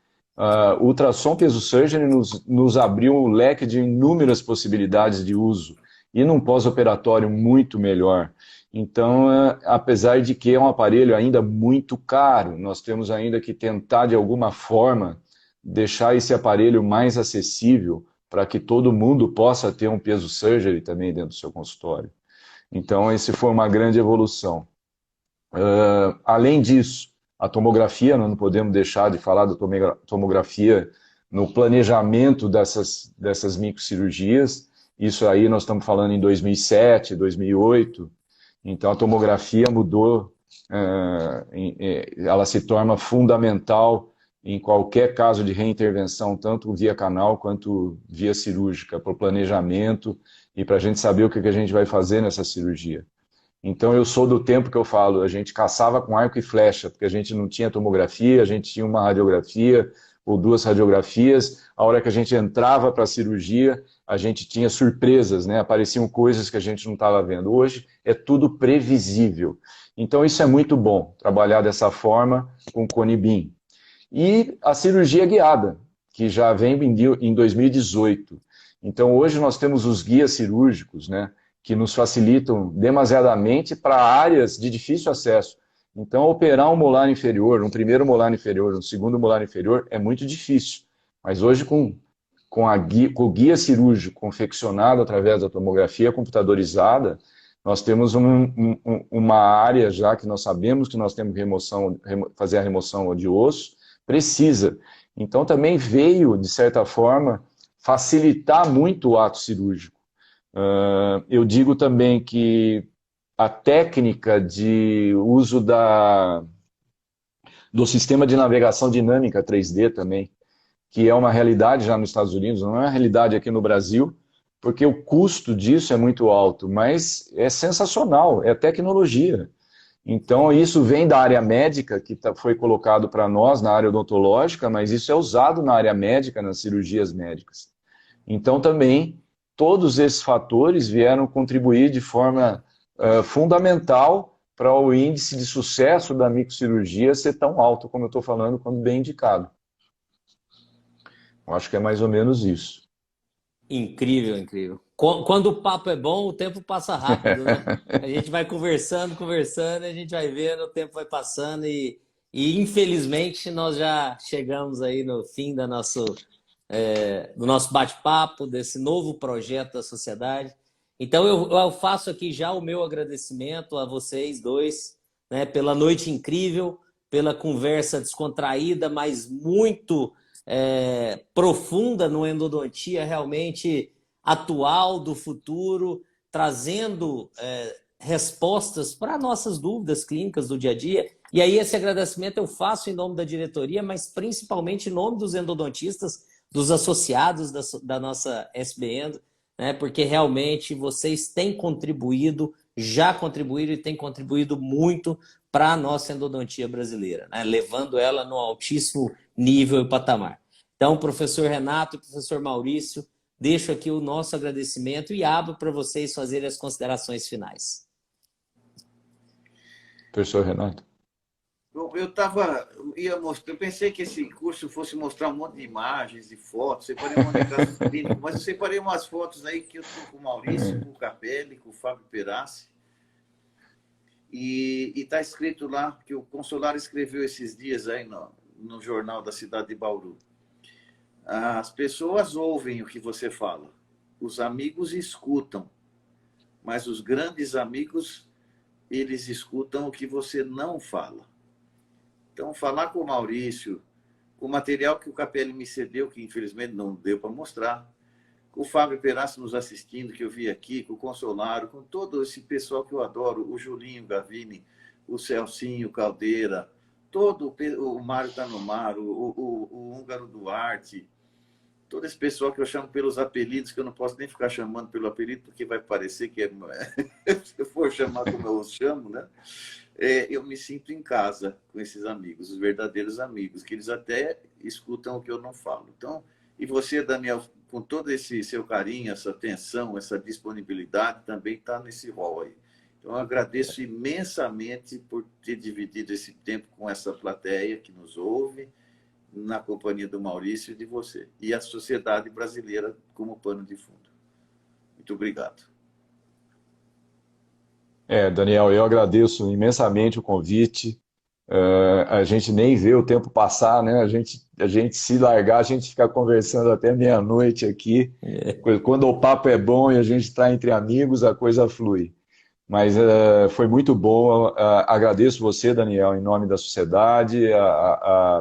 O ultrassom peso surgery nos abriu um leque de inúmeras possibilidades de uso e num pós-operatório muito melhor. Então, apesar de que é um aparelho ainda muito caro, nós temos ainda que tentar, de alguma forma, deixar esse aparelho mais acessível para que todo mundo possa ter um peso surgery também dentro do seu consultório. Então, esse foi uma grande evolução. Além disso, a tomografia, nós não podemos deixar de falar da tomografia no planejamento dessas microcirurgias. Isso aí nós estamos falando em 2007, 2008. Então a tomografia mudou, ela se torna fundamental em qualquer caso de reintervenção, tanto via canal quanto via cirúrgica, para o planejamento e para a gente saber o que a gente vai fazer nessa cirurgia. Então eu sou do tempo que eu falo, a gente caçava com arco e flecha, porque a gente não tinha tomografia, a gente tinha uma radiografia ou duas radiografias. A hora que a gente entrava para a cirurgia, a gente tinha surpresas, né? Apareciam coisas que a gente não estava vendo. Hoje é tudo previsível. Então isso é muito bom, trabalhar dessa forma com o Conibin. E a cirurgia guiada, que já vem em 2018. Então hoje nós temos os guias cirúrgicos, né? Que nos facilitam demasiadamente para áreas de difícil acesso. Então, operar um molar inferior, um primeiro molar inferior, um segundo molar inferior, é muito difícil. Mas hoje, com o guia cirúrgico confeccionado através da tomografia computadorizada, nós temos uma área já que nós sabemos que nós temos que fazer a remoção de osso, precisa. Então, também veio, de certa forma, facilitar muito o ato cirúrgico. Eu digo também que a técnica de uso do sistema de navegação dinâmica 3D também, que é uma realidade já nos Estados Unidos, não é uma realidade aqui no Brasil, porque o custo disso é muito alto, mas é sensacional, é tecnologia. Então, isso vem da área médica, que foi colocado para nós na área odontológica, mas isso é usado na área médica, nas cirurgias médicas. Então, também, todos esses fatores vieram contribuir de forma fundamental para o índice de sucesso da microcirurgia ser tão alto, como eu estou falando, quando bem indicado. Eu acho que é mais ou menos isso. Incrível, incrível. Quando o papo é bom, o tempo passa rápido, né? A gente vai conversando, conversando, a gente vai vendo, o tempo vai passando e infelizmente nós já chegamos aí no fim do nosso bate-papo, desse novo projeto da sociedade. Então eu faço aqui já o meu agradecimento a vocês dois, né, pela noite incrível, pela conversa descontraída, mas muito profunda no endodontia, realmente atual, do futuro, trazendo respostas para nossas dúvidas clínicas do dia a dia. E aí esse agradecimento eu faço em nome da diretoria, mas principalmente em nome dos endodontistas, dos associados da nossa SBEndo, né? Porque realmente vocês têm contribuído, já contribuíram e têm contribuído muito para a nossa endodontia brasileira, né? Levando ela no altíssimo nível e patamar. Então, professor Renato e professor Maurício, deixo aqui o nosso agradecimento e abro para vocês fazerem as considerações finais. Professor Renato. Bom, eu pensei que esse curso fosse mostrar um monte de imagens e fotos, separei um monte de casos clínicos, mas eu separei umas fotos aí que eu estou com o Maurício, com o Capelli, com o Fábio Perassi, e está escrito lá, que o Consolar escreveu esses dias aí no jornal da cidade de Bauru. As pessoas ouvem o que você fala, os amigos escutam, mas os grandes amigos, eles escutam o que você não fala. Então, falar com o Maurício, com o material que o Capelli me cedeu, que infelizmente não deu para mostrar, com o Fábio Perassi nos assistindo, que eu vi aqui, com o Consolaro, com todo esse pessoal que eu adoro, o Julinho Gavini, o Celcinho Caldeira, todo o Mário Tanomaro, o Húngaro Duarte, todo esse pessoal que eu chamo pelos apelidos, que eu não posso nem ficar chamando pelo apelido, porque vai parecer que se eu for chamar como eu os chamo, né? Eu me sinto em casa com esses amigos, os verdadeiros amigos, que eles até escutam o que eu não falo. Então, e você, Daniel, com todo esse seu carinho, essa atenção, essa disponibilidade, também está nesse rol aí. Então, eu agradeço imensamente por ter dividido esse tempo com essa plateia que nos ouve, na companhia do Maurício e de você. E a sociedade brasileira como pano de fundo. Muito obrigado. Daniel, eu agradeço imensamente o convite. A gente nem vê o tempo passar, né? A gente se largar, a gente fica conversando até meia-noite aqui. Quando o papo é bom e a gente está entre amigos, a coisa flui. Mas foi muito bom. Agradeço você, Daniel, em nome da sociedade,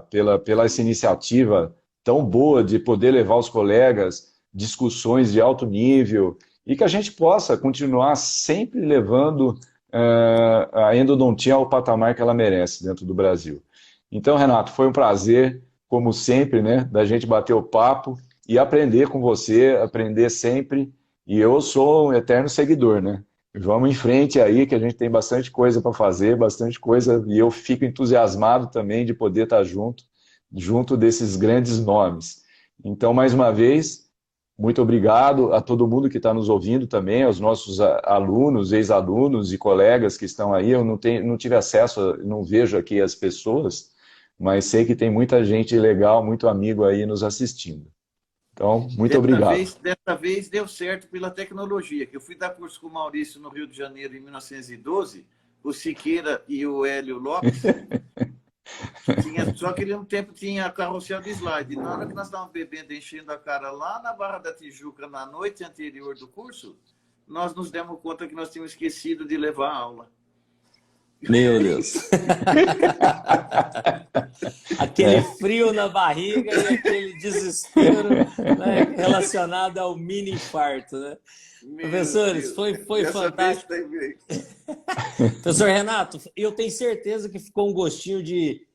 pela essa iniciativa tão boa de poder levar aos colegas discussões de alto nível e que a gente possa continuar sempre levando a endodontia ao patamar que ela merece dentro do Brasil. Então, Renato, foi um prazer, como sempre, né, da gente bater o papo e aprender com você, aprender sempre. E eu sou um eterno seguidor, né? Vamos em frente aí, que a gente tem bastante coisa para fazer, bastante coisa, e eu fico entusiasmado também de poder estar junto desses grandes nomes. Então, mais uma vez, muito obrigado a todo mundo que está nos ouvindo também, aos nossos alunos, ex-alunos e colegas que estão aí. Eu não tive acesso, não vejo aqui as pessoas, mas sei que tem muita gente legal, muito amigo aí nos assistindo. Então, muito obrigado. Dessa vez deu certo pela tecnologia, que eu fui dar curso com o Maurício no Rio de Janeiro em 1912, o Siqueira e o Hélio Lopes. Só que ele, um tempo, tinha carrossel de slide. Na hora que nós estávamos bebendo, enchendo a cara lá na Barra da Tijuca, na noite anterior do curso, nós nos demos conta que nós tínhamos esquecido de levar a aula. Meu Deus! Aquele frio na barriga e aquele desespero, né, relacionado ao mini infarto, né? Professores, foi fantástico. Professor Renato, eu tenho certeza que ficou um gostinho de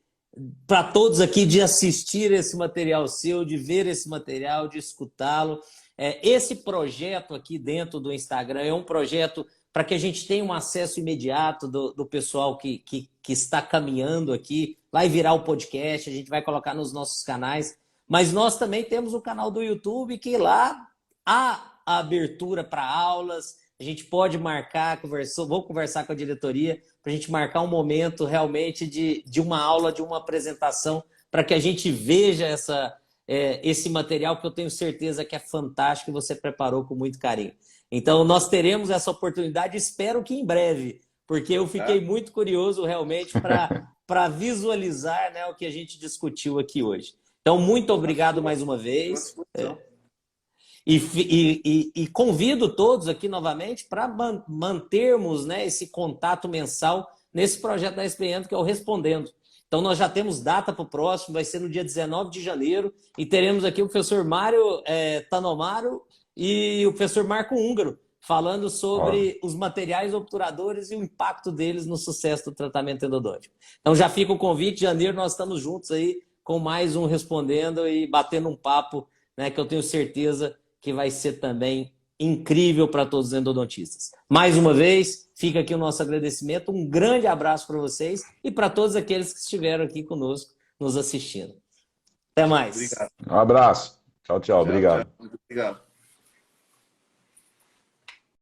para todos aqui de assistir esse material seu, de ver esse material, de escutá-lo. Esse projeto aqui dentro do Instagram é um projeto para que a gente tenha um acesso imediato do pessoal que está caminhando aqui. Vai virar o podcast, a gente vai colocar nos nossos canais. Mas nós também temos o canal do YouTube, que lá há a abertura para aulas. A gente pode marcar, vou conversar com a diretoria para a gente marcar um momento realmente de uma aula, de uma apresentação, para que a gente veja esse material que eu tenho certeza que é fantástico e você preparou com muito carinho. Então, nós teremos essa oportunidade, espero que em breve, porque eu fiquei muito curioso realmente para visualizar, né, o que a gente discutiu aqui hoje. Então, muito obrigado mais uma vez. E convido todos aqui novamente para mantermos, né, esse contato mensal nesse projeto da SBN, que é o Respondendo. Então, nós já temos data para o próximo, vai ser no dia 19 de janeiro, e teremos aqui o professor Mário Tanomaro e o professor Marco Húngaro, falando sobre os materiais obturadores e o impacto deles no sucesso do tratamento endodôntico. Então, já fica o convite, em janeiro nós estamos juntos aí com mais um Respondendo e batendo um papo, né, que eu tenho certeza que vai ser também incrível para todos os endodontistas. Mais uma vez, fica aqui o nosso agradecimento, um grande abraço para vocês e para todos aqueles que estiveram aqui conosco, nos assistindo. Até mais. Obrigado. Um abraço. Tchau, tchau. Obrigado. Tchau. Muito obrigado.